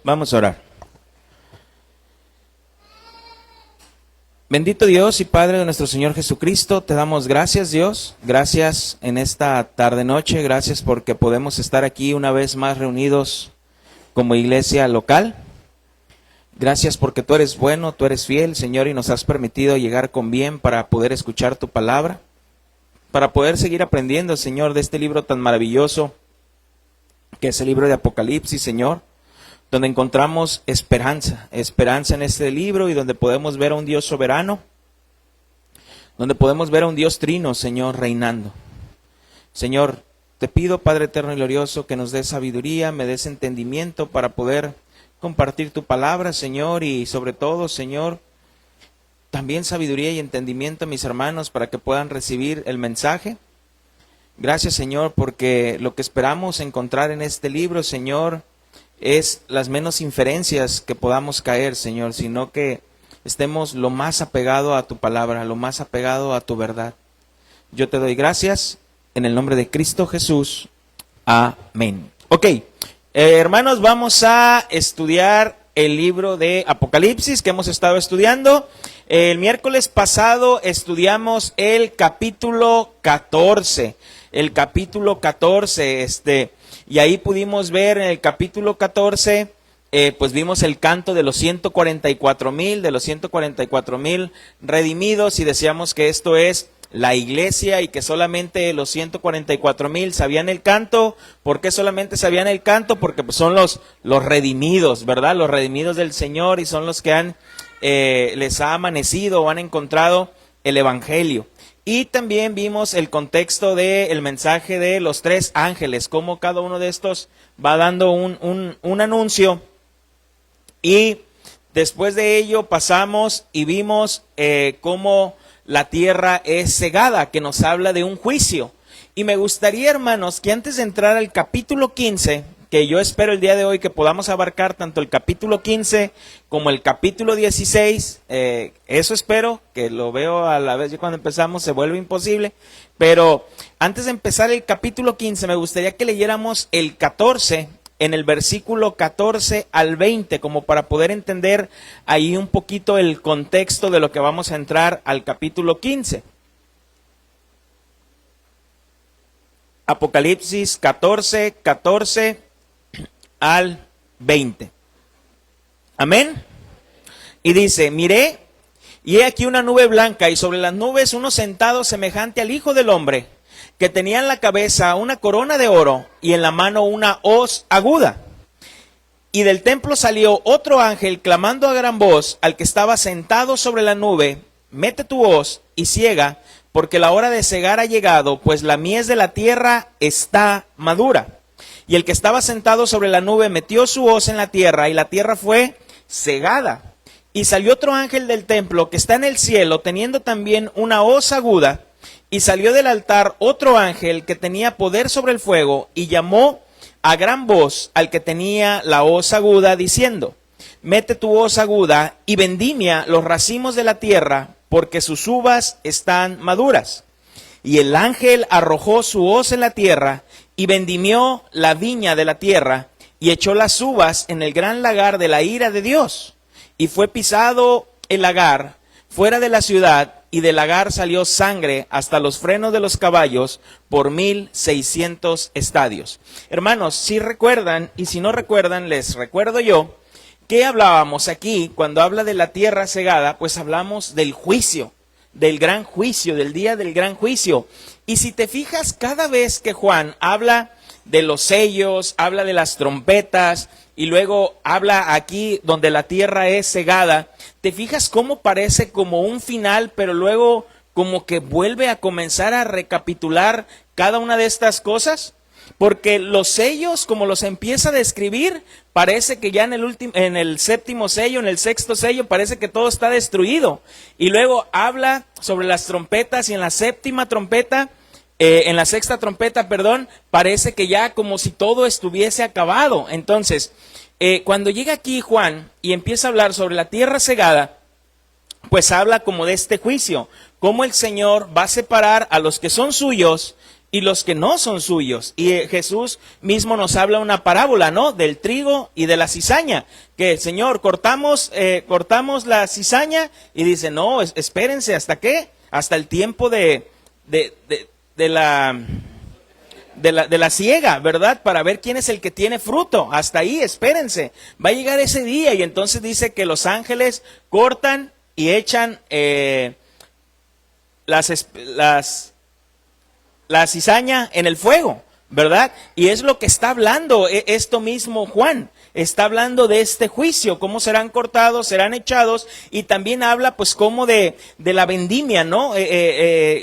Vamos a orar. Bendito Dios y Padre de nuestro Señor Jesucristo, te damos gracias, Dios. Gracias en esta tarde-noche, gracias porque podemos estar aquí una vez más reunidos como iglesia local. Gracias porque tú eres bueno, tú eres fiel, Señor, y nos has permitido llegar con bien para poder escuchar tu palabra, para poder seguir aprendiendo, Señor, de este libro tan maravilloso que es el libro de Apocalipsis, Señor, donde encontramos esperanza en este libro y donde podemos ver a un Dios soberano, donde podemos ver a un Dios trino, Señor, reinando. Señor, te pido, Padre eterno y glorioso, que nos des sabiduría, me des entendimiento para poder compartir tu palabra, Señor, y sobre todo, Señor, también sabiduría y entendimiento a mis hermanos para que puedan recibir el mensaje. Gracias, Señor, porque lo que esperamos encontrar en este libro, Señor, es las menos inferencias que podamos caer, Señor, sino que estemos lo más apegado a tu palabra, lo más apegado a tu verdad. Yo te doy gracias en el nombre de Cristo Jesús. Amén. Ok, hermanos, vamos a estudiar el libro de Apocalipsis que hemos estado estudiando. El miércoles pasado estudiamos el capítulo 14. El capítulo 14, y ahí pudimos ver en el capítulo 14, pues vimos el canto de los 144,000 redimidos, y decíamos que esto es la iglesia y que solamente los 144,000 sabían el canto. ¿Por qué solamente sabían el canto? Porque pues, son los redimidos, ¿verdad? Los redimidos del Señor, y son los que les ha amanecido o han encontrado el evangelio. Y también vimos el contexto del mensaje de los 3 ángeles, cómo cada uno de estos va dando un anuncio. Y después de ello pasamos y vimos cómo la tierra es cegada, que nos habla de un juicio. Y me gustaría, hermanos, que antes de entrar al capítulo 15, que yo espero el día de hoy que podamos abarcar tanto el capítulo 15 como el capítulo 16, eso espero, que lo veo a la vez y cuando empezamos se vuelve imposible, pero antes de empezar el capítulo 15 me gustaría que leyéramos el 14, en el versículo 14 al 20, como para poder entender ahí un poquito el contexto de lo que vamos a entrar al capítulo 15. Apocalipsis 14 al 20. Amén. Y dice: miré, y he aquí una nube blanca, y sobre las nubes uno sentado semejante al Hijo del Hombre, que tenía en la cabeza una corona de oro, y en la mano una hoz aguda. Y del templo salió otro ángel, clamando a gran voz al que estaba sentado sobre la nube: mete tu hoz y ciega, porque la hora de cegar ha llegado, pues la mies de la tierra está madura. Y el que estaba sentado sobre la nube metió su hoz en la tierra, y la tierra fue cegada. Y salió otro ángel del templo que está en el cielo, teniendo también una hoz aguda. Y salió del altar otro ángel que tenía poder sobre el fuego, y llamó a gran voz al que tenía la hoz aguda, diciendo: mete tu hoz aguda y vendimia los racimos de la tierra, porque sus uvas están maduras. Y el ángel arrojó su hoz en la tierra, y vendimió la viña de la tierra, y echó las uvas en el gran lagar de la ira de Dios. Y fue pisado el lagar fuera de la ciudad, y del lagar salió sangre hasta los frenos de los caballos por 1,600 estadios. Hermanos, si recuerdan, y si no recuerdan, les recuerdo yo, que hablábamos aquí, cuando habla de la tierra cegada, pues hablamos del juicio, del gran juicio, del día del gran juicio. Y si te fijas, cada vez que Juan habla de los sellos, habla de las trompetas, y luego habla aquí donde la tierra es cegada, te fijas cómo parece como un final, pero luego como que vuelve a comenzar a recapitular cada una de estas cosas. Porque los sellos, como los empieza a describir, parece que ya en el séptimo sello, en el sexto sello, parece que todo está destruido. Y luego habla sobre las trompetas, y en la sexta trompeta, parece que ya como si todo estuviese acabado. Entonces, cuando llega aquí Juan y empieza a hablar sobre la tierra cegada, pues habla como de este juicio, cómo el Señor va a separar a los que son suyos y los que no son suyos. Y Jesús mismo nos habla una parábola, ¿no? Del trigo y de la cizaña. Que, Señor, cortamos la cizaña, y dice, no, espérense, ¿hasta qué? Hasta el tiempo de la siega, ¿verdad? Para ver quién es el que tiene fruto. Hasta ahí, espérense. Va a llegar ese día, y entonces dice que los ángeles cortan y echan la cizaña en el fuego, ¿verdad? Y es lo que está hablando esto mismo Juan. Está hablando de este juicio, cómo serán cortados, serán echados, y también habla pues como de la vendimia, ¿no?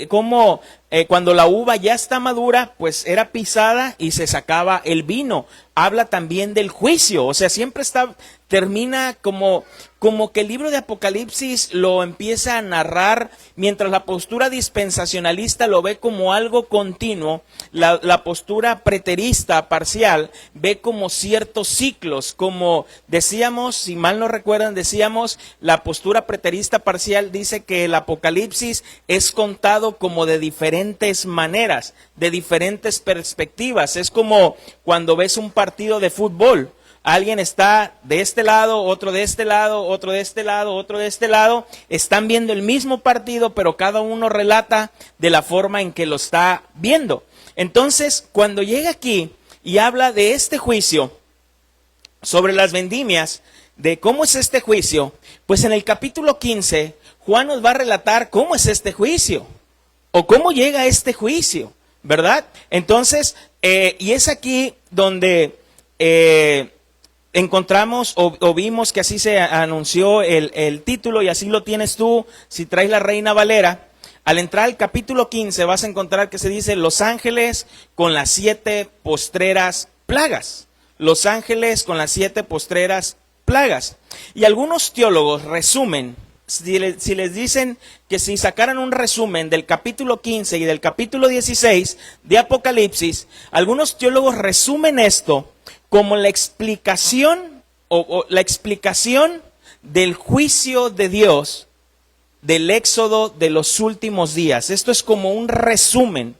Como cuando la uva ya está madura, pues era pisada y se sacaba el vino. Habla también del juicio, o sea, siempre termina como que el libro de Apocalipsis lo empieza a narrar, mientras la postura dispensacionalista lo ve como algo continuo, la postura preterista parcial ve como ciertos ciclos, como decíamos, si mal no recuerdan, la postura preterista parcial dice que el Apocalipsis es contado como de diferentes maneras, de diferentes perspectivas. Es como cuando ves un partido de fútbol. Alguien está de este lado, otro de este lado, otro de este lado, otro de este lado. Están viendo el mismo partido, pero cada uno relata de la forma en que lo está viendo. Entonces, cuando llega aquí y habla de este juicio sobre las vendimias, de cómo es este juicio, pues en el capítulo 15, Juan nos va a relatar cómo es este juicio, o cómo llega a este juicio, ¿verdad? Entonces, y es aquí donde encontramos o vimos que así se anunció el título, y así lo tienes tú si traes la Reina Valera. Al entrar al capítulo 15 vas a encontrar que se dice los ángeles con las 7 postreras plagas. Los ángeles con las 7 postreras plagas. Y algunos teólogos resumen, si les dicen que si sacaran un resumen del capítulo 15 y del capítulo 16 de Apocalipsis, algunos teólogos resumen esto como la explicación o la explicación del juicio de Dios del éxodo de los últimos días. Esto es como un resumen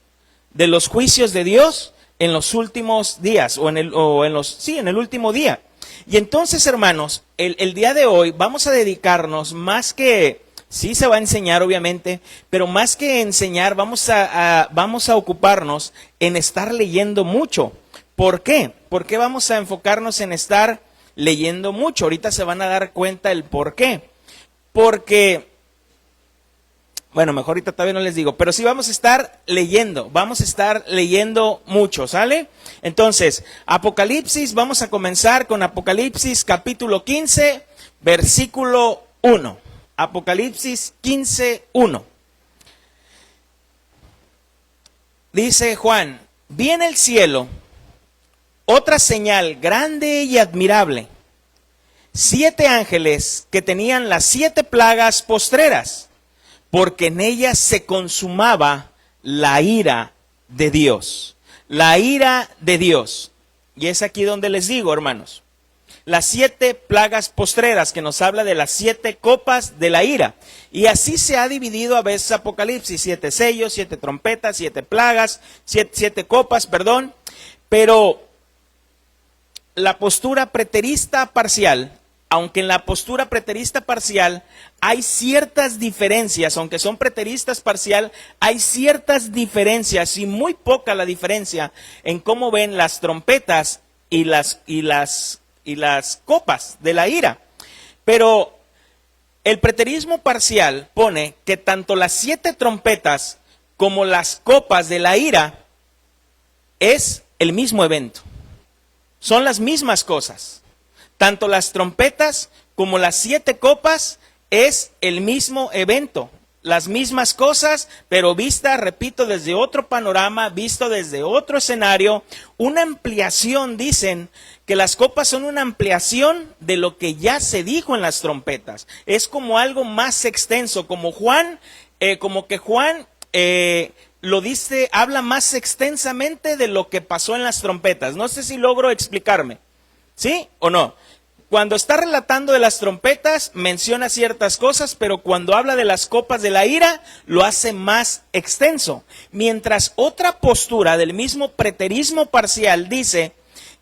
de los juicios de Dios en los últimos días, en el último día. Y entonces, hermanos, el día de hoy vamos a dedicarnos más que, sí se va a enseñar obviamente, pero más que enseñar vamos a ocuparnos en estar leyendo mucho. ¿Por qué? ¿Por qué vamos a enfocarnos en estar leyendo mucho? Ahorita se van a dar cuenta el por qué. Porque, bueno, mejor ahorita todavía no les digo, pero sí vamos a estar leyendo mucho, ¿sale? Entonces, Apocalipsis, vamos a comenzar con Apocalipsis capítulo 15, versículo 1. Apocalipsis 15, 1. Dice Juan, vi en el cielo otra señal grande y admirable, 7 ángeles que tenían las 7 plagas postreras, porque en ellas se consumaba la ira de Dios. La ira de Dios. Y es aquí donde les digo, hermanos, las 7 plagas postreras, que nos habla de las 7 copas de la ira. Y así se ha dividido a veces Apocalipsis, 7 sellos, 7 trompetas, 7 plagas, 7 copas, perdón. Pero la postura preterista parcial, aunque en la postura preterista parcial hay ciertas diferencias, aunque son preteristas parcial, hay ciertas diferencias, y muy poca la diferencia en cómo ven las trompetas y las copas de la ira. Pero el preterismo parcial pone que tanto las 7 trompetas como las copas de la ira es el mismo evento. Son las mismas cosas. Tanto las trompetas como las 7 copas es el mismo evento. Las mismas cosas, pero vista, repito, desde otro panorama, visto desde otro escenario. Una ampliación, dicen que las copas son una ampliación de lo que ya se dijo en las trompetas. Es como algo más extenso, como que Juan lo dice, habla más extensamente de lo que pasó en las trompetas. No sé si logro explicarme, ¿sí o no? Cuando está relatando de las trompetas, menciona ciertas cosas, pero cuando habla de las copas de la ira, lo hace más extenso. Mientras otra postura del mismo preterismo parcial dice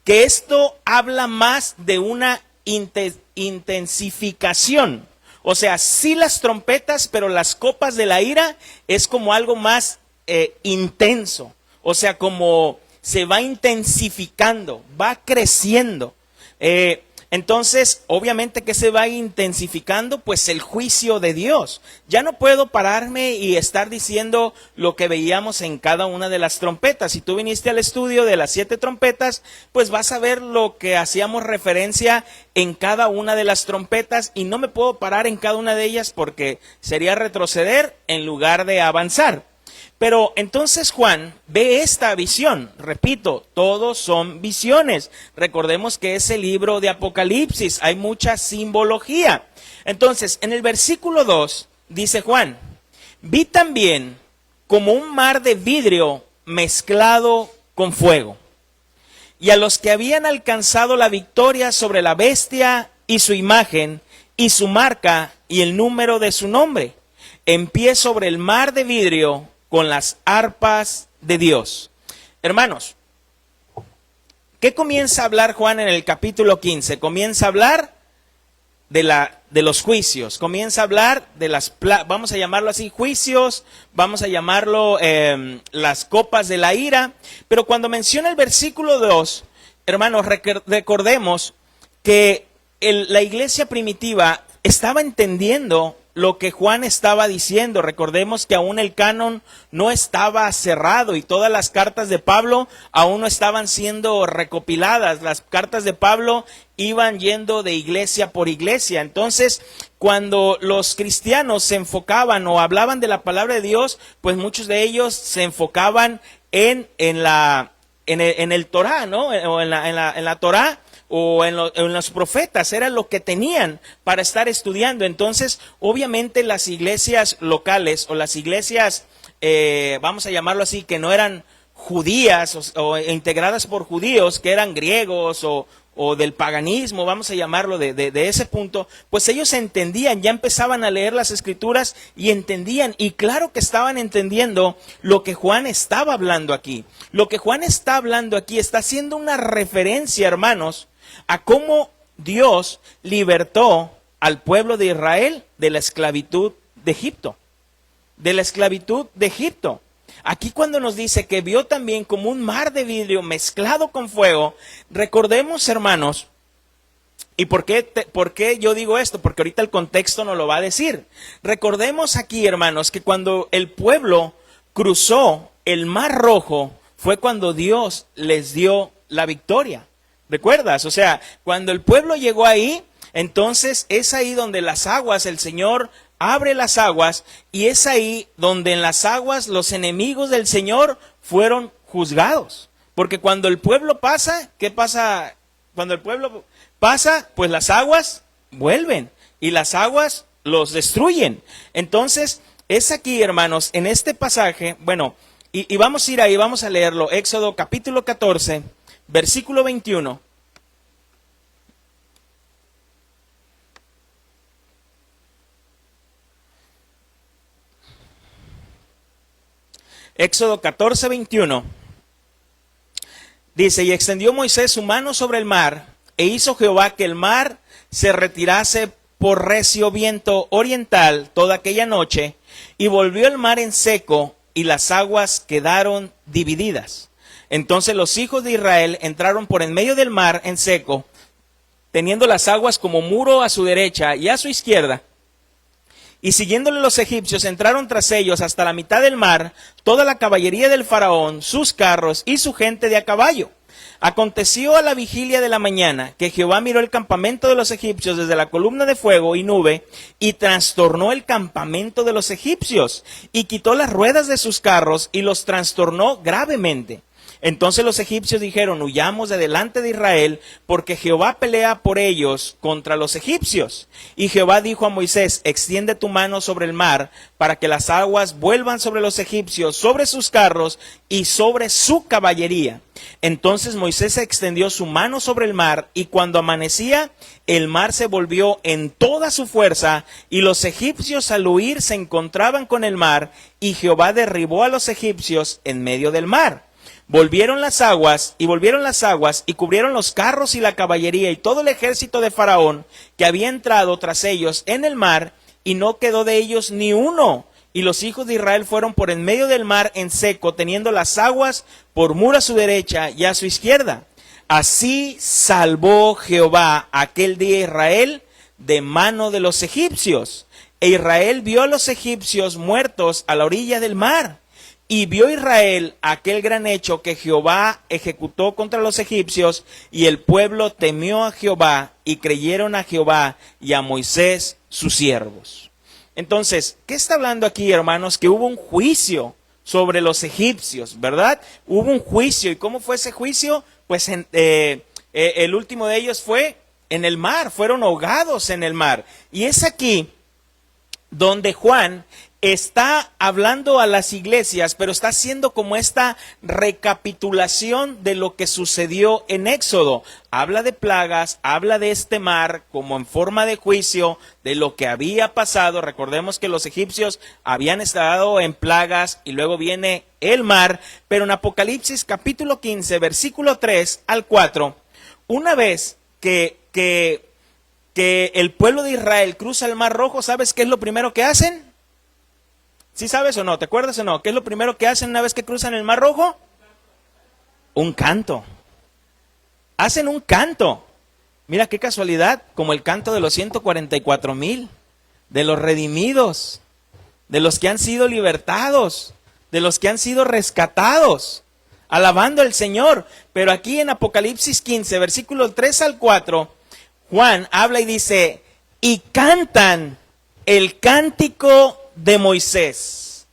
que esto habla más de una intensificación. O sea, sí las trompetas, pero las copas de la ira es como algo más intenso. O sea, como se va intensificando, va creciendo. Entonces, obviamente que se va intensificando, pues el juicio de Dios. Ya no puedo pararme y estar diciendo lo que veíamos en cada una de las trompetas. Si tú viniste al estudio de las 7 trompetas, pues vas a ver lo que hacíamos referencia en cada una de las trompetas y no me puedo parar en cada una de ellas porque sería retroceder en lugar de avanzar. Pero entonces Juan ve esta visión. Repito, todos son visiones. Recordemos que es el libro de Apocalipsis, hay mucha simbología. Entonces, en el versículo 2 dice Juan: vi también como un mar de vidrio mezclado con fuego, y a los que habían alcanzado la victoria sobre la bestia y su imagen y su marca y el número de su nombre, en pie sobre el mar de vidrio con las arpas de Dios. Hermanos, ¿qué comienza a hablar Juan en el capítulo 15? Comienza a hablar de los juicios, comienza a hablar de vamos a llamarlo así, juicios, vamos a llamarlo las copas de la ira, pero cuando menciona el versículo 2, hermanos, recordemos que la iglesia primitiva estaba entendiendo lo que Juan estaba diciendo. Recordemos que aún el canon no estaba cerrado y todas las cartas de Pablo aún no estaban siendo recopiladas. Las cartas de Pablo iban yendo de iglesia por iglesia. Entonces, cuando los cristianos se enfocaban o hablaban de la palabra de Dios, pues muchos de ellos se enfocaban en el Torá, ¿no? O en la Torá, o en los profetas, era lo que tenían para estar estudiando. Entonces, obviamente las iglesias locales o las iglesias, vamos a llamarlo así, que no eran judías o integradas por judíos, que eran griegos o del paganismo, vamos a llamarlo de ese punto, pues ellos entendían, ya empezaban a leer las escrituras y entendían, y claro que estaban entendiendo lo que Juan estaba hablando aquí. Lo que Juan está hablando aquí está haciendo una referencia, hermanos, a cómo Dios libertó al pueblo de Israel de la esclavitud de Egipto. De la esclavitud de Egipto. Aquí cuando nos dice que vio también como un mar de vidrio mezclado con fuego, recordemos, hermanos, ¿y por qué yo digo esto? Porque ahorita el contexto nos lo va a decir. Recordemos aquí, hermanos, que cuando el pueblo cruzó el Mar Rojo, fue cuando Dios les dio la victoria. ¿Recuerdas? O sea, cuando el pueblo llegó ahí, entonces es ahí donde las aguas, el Señor abre las aguas, y es ahí donde en las aguas los enemigos del Señor fueron juzgados. Porque cuando el pueblo pasa, ¿qué pasa? Cuando el pueblo pasa, pues las aguas vuelven y las aguas los destruyen. Entonces, es aquí, hermanos, en este pasaje, bueno, y vamos a ir ahí, vamos a leerlo, Éxodo capítulo 14, versículo 21. Éxodo 14, 21. Dice: y extendió Moisés su mano sobre el mar, e hizo Jehová que el mar se retirase por recio viento oriental toda aquella noche, y volvió el mar en seco, y las aguas quedaron divididas. Entonces los hijos de Israel entraron por en medio del mar en seco, teniendo las aguas como muro a su derecha y a su izquierda. Y siguiéndole los egipcios, entraron tras ellos hasta la mitad del mar, toda la caballería del faraón, sus carros y su gente de a caballo. Aconteció a la vigilia de la mañana que Jehová miró el campamento de los egipcios desde la columna de fuego y nube, y trastornó el campamento de los egipcios, y quitó las ruedas de sus carros y los trastornó gravemente. Entonces los egipcios dijeron, huyamos de delante de Israel, porque Jehová pelea por ellos contra los egipcios. Y Jehová dijo a Moisés, extiende tu mano sobre el mar, para que las aguas vuelvan sobre los egipcios, sobre sus carros y sobre su caballería. Entonces Moisés extendió su mano sobre el mar, y cuando amanecía, el mar se volvió en toda su fuerza, y los egipcios al huir se encontraban con el mar, y Jehová derribó a los egipcios en medio del mar. Volvieron las aguas y cubrieron los carros y la caballería y todo el ejército de Faraón que había entrado tras ellos en el mar, y no quedó de ellos ni uno. Y los hijos de Israel fueron por en medio del mar en seco, teniendo las aguas por muro a su derecha y a su izquierda. Así salvó Jehová aquel día a Israel de mano de los egipcios. E Israel vio a los egipcios muertos a la orilla del mar. Y vio Israel aquel gran hecho que Jehová ejecutó contra los egipcios, y el pueblo temió a Jehová, y creyeron a Jehová y a Moisés sus siervos. Entonces, ¿qué está hablando aquí, hermanos? Que hubo un juicio sobre los egipcios, ¿verdad? Hubo un juicio. ¿Y cómo fue ese juicio? Pues el último de ellos fue en el mar, fueron ahogados en el mar. Y es aquí donde Juan está hablando a las iglesias, pero está haciendo como esta recapitulación de lo que sucedió en Éxodo. Habla de plagas, habla de este mar como en forma de juicio de lo que había pasado. Recordemos que los egipcios habían estado en plagas y luego viene el mar, pero en Apocalipsis capítulo 15, versículo 3 al 4, una vez que el pueblo de Israel cruza el Mar Rojo, ¿sabes qué es lo primero que hacen? ¿Sí sabes o no? ¿Te acuerdas o no? ¿Qué es lo primero que hacen una vez que cruzan el Mar Rojo? Un canto. Hacen un canto. Mira qué casualidad, como el canto de los 144,000, de los redimidos, de los que han sido libertados, de los que han sido rescatados, alabando al Señor. Pero aquí en Apocalipsis 15, versículos 3 al 4, Juan habla y dice, y cantan el cántico de Moisés,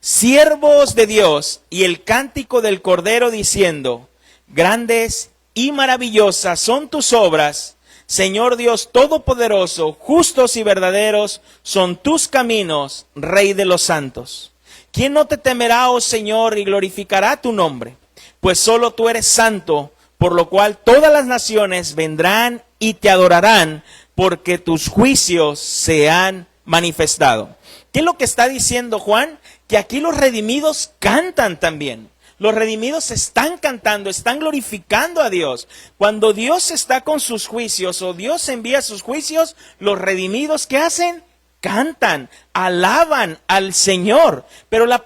siervos de Dios, y el cántico del Cordero, diciendo, grandes y maravillosas son tus obras, Señor Dios Todopoderoso, justos y verdaderos son tus caminos, Rey de los santos. ¿Quién no te temerá, oh Señor, y glorificará tu nombre? Pues solo tú eres santo, por lo cual todas las naciones vendrán y te adorarán, porque tus juicios se han manifestado. ¿Qué es lo que está diciendo Juan? Que aquí los redimidos cantan también. Los redimidos están cantando, están glorificando a Dios. Cuando Dios está con sus juicios o Dios envía sus juicios, los redimidos, ¿qué hacen? Cantan, alaban al Señor. Pero la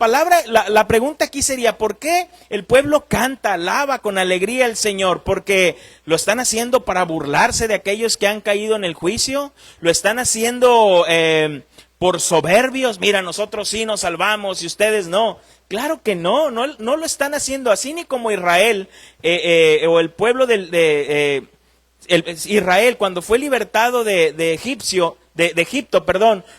pregunta aquí sería, ¿por qué el pueblo canta, alaba con alegría al Señor? ¿Porque lo están haciendo para burlarse de aquellos que han caído en el juicio? ¿Lo están haciendo por soberbios? Mira, nosotros sí nos salvamos y ustedes no. Claro que no lo están haciendo así, ni como Israel o el pueblo Israel cuando fue libertado de Egipto,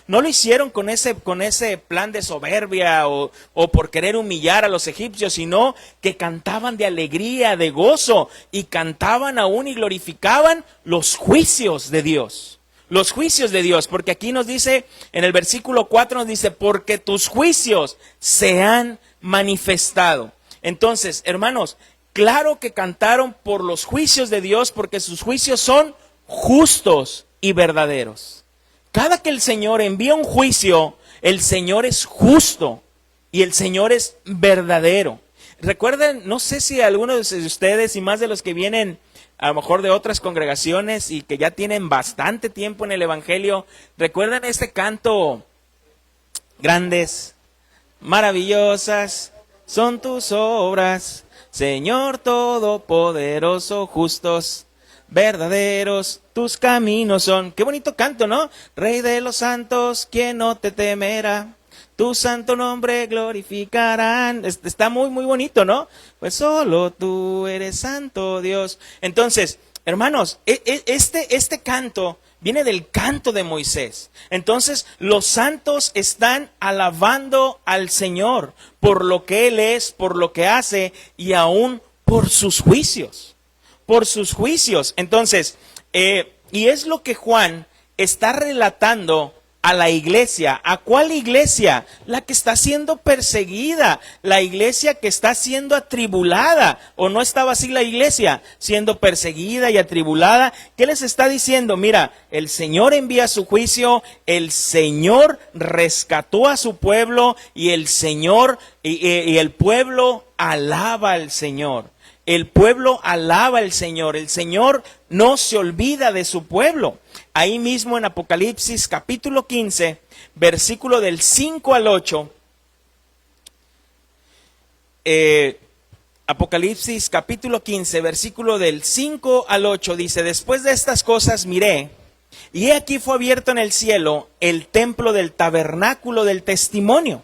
no lo hicieron con ese plan de soberbia o por querer humillar a los egipcios, sino que cantaban de alegría, de gozo, y cantaban aún y glorificaban los juicios de Dios. Los juicios de Dios, porque aquí nos dice, en el versículo 4 nos dice, porque tus juicios se han manifestado. Entonces, hermanos, claro que cantaron por los juicios de Dios, porque sus juicios son justos y verdaderos. Cada que el Señor envía un juicio, el Señor es justo y el Señor es verdadero. Recuerden, no sé si algunos de ustedes y más de los que vienen a lo mejor de otras congregaciones y que ya tienen bastante tiempo en el Evangelio, recuerdan este canto, grandes, maravillosas son tus obras, Señor Todopoderoso, justos, verdaderos tus caminos son. Qué bonito canto, ¿no? Rey de los santos, ¿quién no te temerá? Tu santo nombre glorificarán. Está muy, muy bonito, ¿no? Pues solo tú eres santo, Dios. Entonces, Hermanos, este canto viene del canto de Moisés. Entonces, los santos están alabando al Señor por lo que Él es, por lo que hace y aún por sus juicios. Por sus juicios. Entonces, y es lo que Juan está relatando a la iglesia. ¿A cuál iglesia? La que está siendo perseguida, la iglesia que está siendo atribulada. ¿O no estaba así la iglesia? Siendo perseguida y atribulada. ¿Qué les está diciendo? Mira, el Señor envía su juicio, el Señor rescató a su pueblo y el Señor y el pueblo alaba al Señor. El pueblo alaba al Señor. El Señor no se olvida de su pueblo. Ahí mismo en Apocalipsis capítulo 15, versículo del 5 al 8. Apocalipsis capítulo 15, versículo del 5 al 8 dice: después de estas cosas miré, y he aquí fue abierto en el cielo el templo del tabernáculo del testimonio.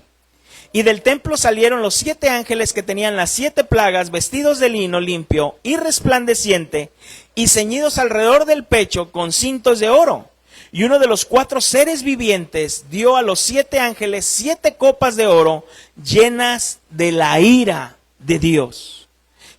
Y del templo salieron los 7 ángeles que tenían las 7 plagas, vestidos de lino limpio y resplandeciente, y ceñidos alrededor del pecho con cintos de oro. Y uno de los 4 seres vivientes dio a los 7 ángeles 7 copas de oro llenas de la ira de Dios,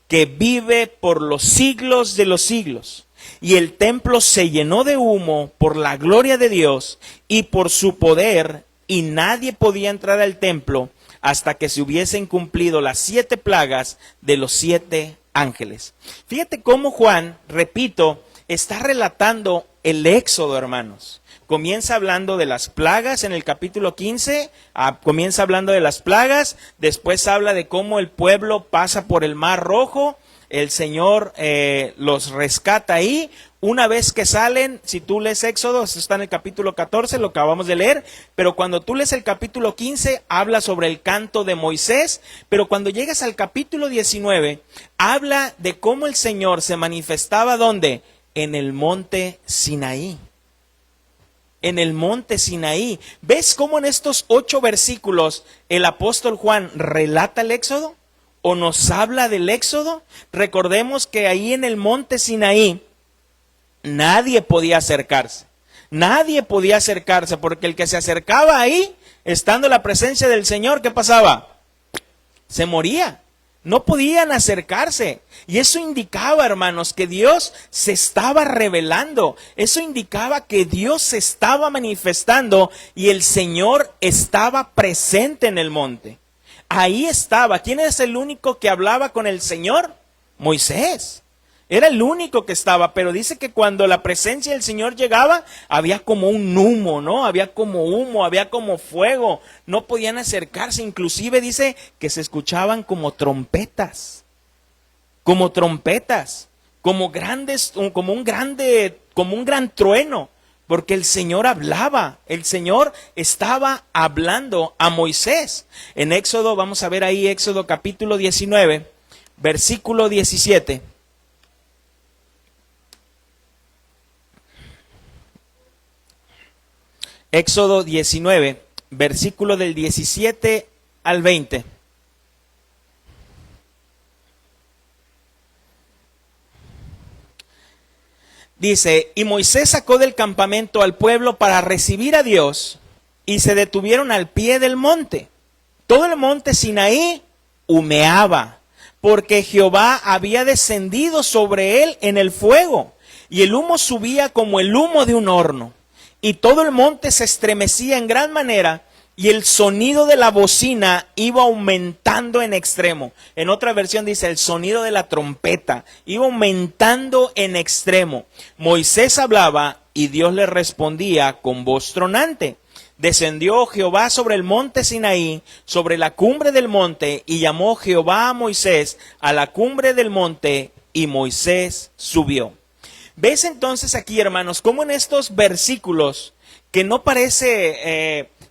que vive por los siglos de los siglos. Y el templo se llenó de humo por la gloria de Dios y por su poder, y nadie podía entrar al templo hasta que se hubiesen cumplido las 7 plagas de los 7 ángeles. Fíjate cómo Juan, repito, está relatando el éxodo, hermanos. Comienza hablando de las plagas en el capítulo 15, comienza hablando de las plagas, después habla de cómo el pueblo pasa por el Mar Rojo, el Señor los rescata ahí. Una vez que salen, si tú lees Éxodo, esto está en el capítulo 14, lo acabamos de leer, pero cuando tú lees el capítulo 15, habla sobre el canto de Moisés, pero cuando llegas al capítulo 19, habla de cómo el Señor se manifestaba, ¿dónde? En el monte Sinaí. En el monte Sinaí. ¿Ves cómo en estos 8 versículos el apóstol Juan relata el Éxodo? ¿O nos habla del Éxodo? Recordemos que ahí en el monte Sinaí, nadie podía acercarse. Nadie podía acercarse, porque el que se acercaba ahí, estando en la presencia del Señor, ¿qué pasaba? Se moría. No podían acercarse. Y eso indicaba, hermanos, que Dios se estaba revelando. Eso indicaba que Dios se estaba manifestando y el Señor estaba presente en el monte. Ahí estaba. ¿Quién es el único que hablaba con el Señor? Moisés. Era el único que estaba, pero dice que cuando la presencia del Señor llegaba, había como un humo, ¿no? Había como humo, había como fuego. No podían acercarse, inclusive dice que se escuchaban como trompetas. Como trompetas, como grandes, como un gran trueno, porque el Señor hablaba, el Señor estaba hablando a Moisés. En Éxodo, vamos a ver ahí Éxodo capítulo 19, versículo 17. Éxodo 19, versículo del 17 al 20. Dice: y Moisés sacó del campamento al pueblo para recibir a Dios, y se detuvieron al pie del monte. Todo el monte Sinaí humeaba, porque Jehová había descendido sobre él en el fuego, y el humo subía como el humo de un horno. Y todo el monte se estremecía en gran manera, y el sonido de la bocina iba aumentando en extremo. En otra versión dice el sonido de la trompeta iba aumentando en extremo. Moisés hablaba y Dios le respondía con voz tronante. Descendió Jehová sobre el monte Sinaí, sobre la cumbre del monte, y llamó Jehová a Moisés a la cumbre del monte, y Moisés subió. ¿Ves entonces aquí, hermanos, cómo en estos versículos que no parece,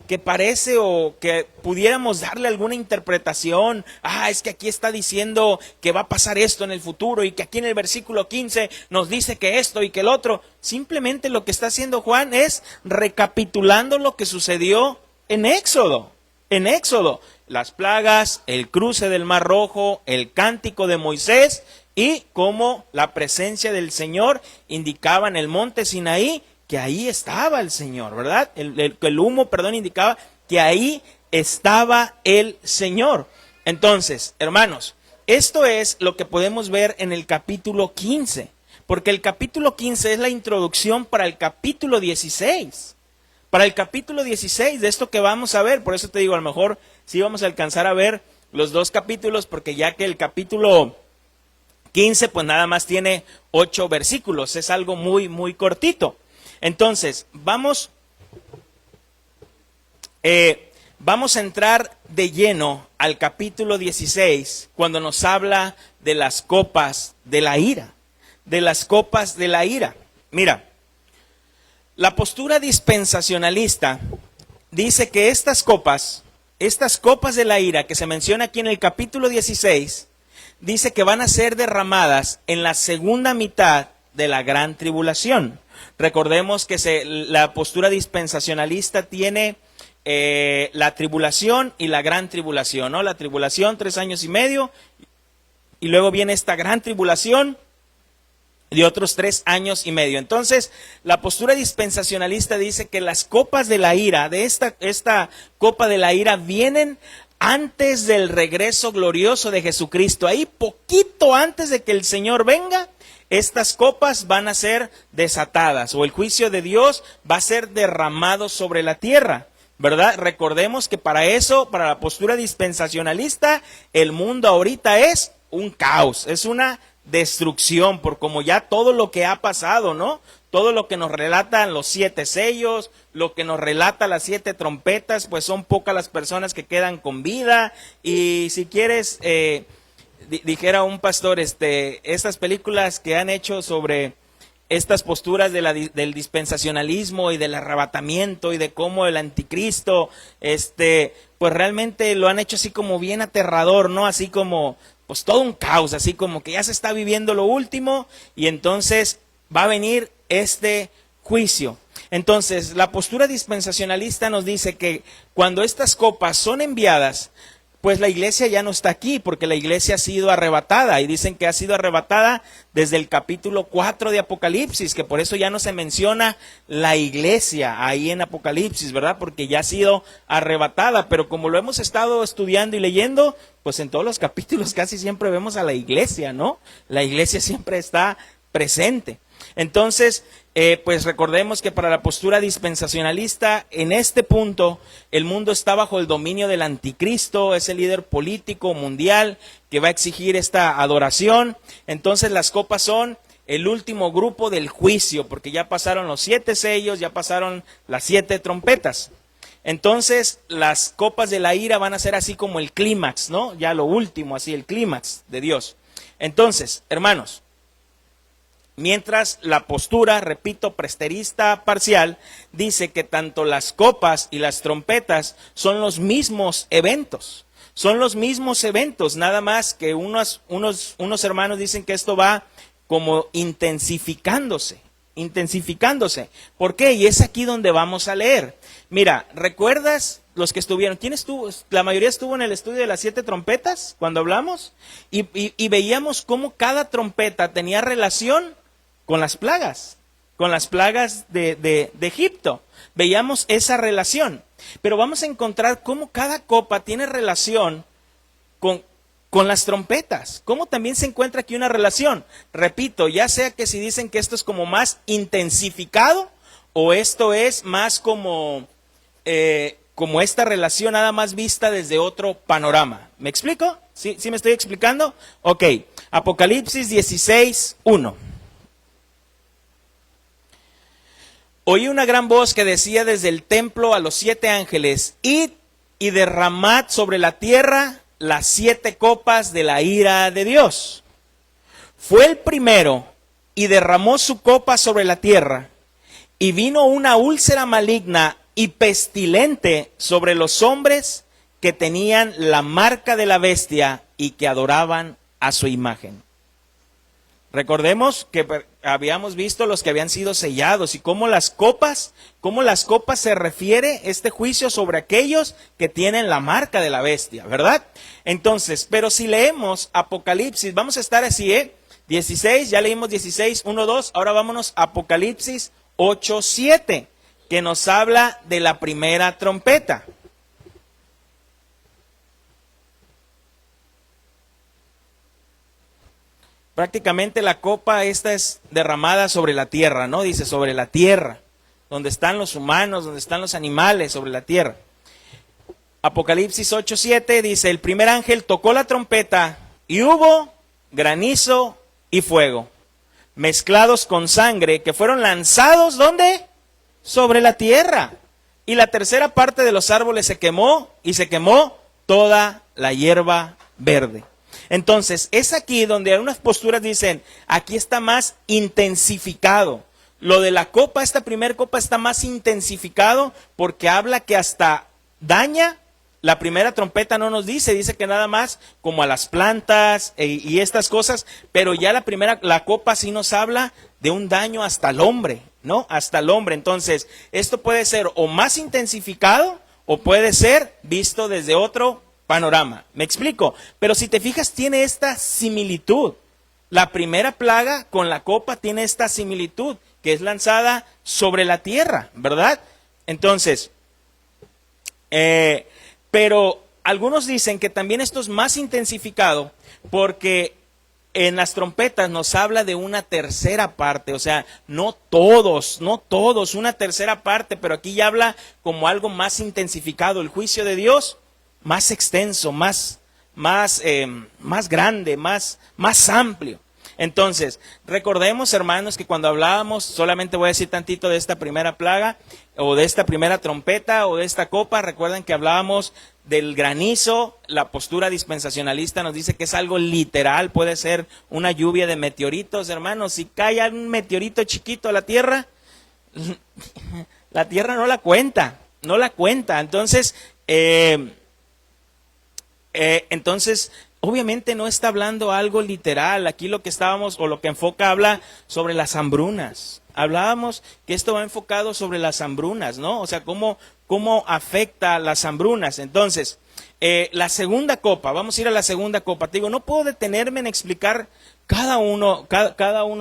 o que pudiéramos darle alguna interpretación? Es que aquí está diciendo que va a pasar esto en el futuro y que aquí en el versículo 15 nos dice que esto y que el otro. Simplemente lo que está haciendo Juan es recapitulando lo que sucedió en Éxodo. En Éxodo, las plagas, el cruce del Mar Rojo, el cántico de Moisés y cómo la presencia del Señor indicaba en el monte Sinaí que ahí estaba el Señor, ¿verdad? El humo, indicaba que ahí estaba el Señor. Entonces, hermanos, esto es lo que podemos ver en el capítulo 15, porque el capítulo 15 es la introducción para el capítulo 16. Para el capítulo 16 de esto que vamos a ver, por eso te digo, a lo mejor sí vamos a alcanzar a ver los dos capítulos, porque ya que el capítulo 15 pues nada más tiene 8 versículos, es algo muy, muy cortito. Entonces, vamos a entrar de lleno al capítulo 16, cuando nos habla de las copas de la ira, de las copas de la ira. Mira, la postura dispensacionalista dice que estas copas de la ira que se menciona aquí en el capítulo 16, dice que van a ser derramadas en la segunda mitad de la gran tribulación. Recordemos que la postura dispensacionalista tiene la tribulación y la gran tribulación, ¿no? La tribulación 3 años y medio, y luego viene esta gran tribulación de otros 3 años y medio. Entonces, la postura dispensacionalista dice que las copas de la ira, de esta copa de la ira, vienen antes del regreso glorioso de Jesucristo. Ahí poquito antes de que el Señor venga, estas copas van a ser desatadas, o el juicio de Dios va a ser derramado sobre la tierra, ¿verdad? Recordemos que para eso, para la postura dispensacionalista, el mundo ahorita es un caos, es una destrucción, por como ya todo lo que ha pasado, ¿no? Todo lo que nos relatan los 7 sellos, lo que nos relata las 7 trompetas, pues son pocas las personas que quedan con vida. Y si quieres, dijera un pastor, estas películas que han hecho sobre estas posturas del dispensacionalismo y del arrebatamiento y de cómo el anticristo, pues realmente lo han hecho así como bien aterrador, ¿no? Así como, pues todo un caos, así como que ya se está viviendo lo último y entonces va a venir este juicio. Entonces, la postura dispensacionalista nos dice que cuando estas copas son enviadas, pues la iglesia ya no está aquí, porque la iglesia ha sido arrebatada, y dicen que ha sido arrebatada desde el capítulo 4 de Apocalipsis, que por eso ya no se menciona la iglesia ahí en Apocalipsis, ¿verdad? Porque ya ha sido arrebatada, pero como lo hemos estado estudiando y leyendo, pues en todos los capítulos casi siempre vemos a la iglesia, ¿no? La iglesia siempre está presente. Entonces, pues recordemos que para la postura dispensacionalista, en este punto, el mundo está bajo el dominio del anticristo, es el líder político mundial que va a exigir esta adoración. Entonces las copas son el último grupo del juicio, porque ya pasaron los 7 sellos, ya pasaron las 7 trompetas. Entonces las copas de la ira van a ser así como el clímax, ¿no? Ya lo último, así el clímax de Dios. Entonces, hermanos, mientras la postura, repito, preterista parcial, dice que tanto las copas y las trompetas son los mismos eventos. Son los mismos eventos, nada más que unos hermanos dicen que esto va como intensificándose. ¿Por qué? Y es aquí donde vamos a leer. Mira, ¿recuerdas los que estuvieron? ¿Quién estuvo? La mayoría estuvo en el estudio de las 7 trompetas cuando hablamos y veíamos cómo cada trompeta tenía relación con las plagas de Egipto. Veíamos esa relación, pero vamos a encontrar cómo cada copa tiene relación con las trompetas, cómo también se encuentra aquí una relación. Repito, ya sea que si dicen que esto es como más intensificado o esto es más como esta relación nada más vista desde otro panorama. ¿Me explico? ¿Sí me estoy explicando? Ok, Apocalipsis 16:1. Oí una gran voz que decía desde el templo a los 7 ángeles, id y derramad sobre la tierra las 7 copas de la ira de Dios. Fue el primero y derramó su copa sobre la tierra, y vino una úlcera maligna y pestilente sobre los hombres que tenían la marca de la bestia y que adoraban a su imagen. Recordemos que habíamos visto los que habían sido sellados y cómo las copas se refiere este juicio sobre aquellos que tienen la marca de la bestia, ¿verdad? Entonces, pero si leemos Apocalipsis, vamos a estar así, 16, ya leímos 16, 1, 2, ahora vámonos a Apocalipsis 8, 7, que nos habla de la primera trompeta. Prácticamente la copa esta es derramada sobre la tierra, ¿no? Dice sobre la tierra, donde están los humanos, donde están los animales, sobre la tierra. Apocalipsis 8:7 dice, el primer ángel tocó la trompeta y hubo granizo y fuego, mezclados con sangre, que fueron lanzados, ¿dónde? Sobre la tierra. Y la tercera parte de los árboles se quemó, y se quemó toda la hierba verde. Entonces, es aquí donde algunas posturas dicen, aquí está más intensificado. Lo de la copa, esta primera copa está más intensificado porque habla que hasta daña. La primera trompeta no nos dice que nada más como a las plantas y estas cosas, pero ya la copa sí nos habla de un daño hasta el hombre, ¿no? Hasta el hombre. Entonces, esto puede ser o más intensificado o puede ser visto desde otro panorama. ¿Me explico? Pero si te fijas, tiene esta similitud. La primera plaga con la copa tiene esta similitud, que es lanzada sobre la tierra, ¿verdad? Entonces, pero algunos dicen que también esto es más intensificado porque en las trompetas nos habla de una tercera parte, o sea, no todos, una tercera parte, pero aquí ya habla como algo más intensificado, el juicio de Dios más extenso, más grande, más amplio. Entonces, recordemos, hermanos, que cuando hablábamos, solamente voy a decir tantito de esta primera plaga, o de esta primera trompeta, o de esta copa, recuerden que hablábamos del granizo. La postura dispensacionalista nos dice que es algo literal, puede ser una lluvia de meteoritos, hermanos. Si cae un meteorito chiquito a la tierra, la tierra no la cuenta. Entonces, obviamente no está hablando algo literal. Aquí lo que lo que enfoca habla sobre las hambrunas. Hablábamos que esto va enfocado sobre las hambrunas, ¿no? O sea, cómo afecta a las hambrunas. Entonces, la segunda copa, vamos a ir a la segunda copa. Te digo, no puedo detenerme en explicar cada uno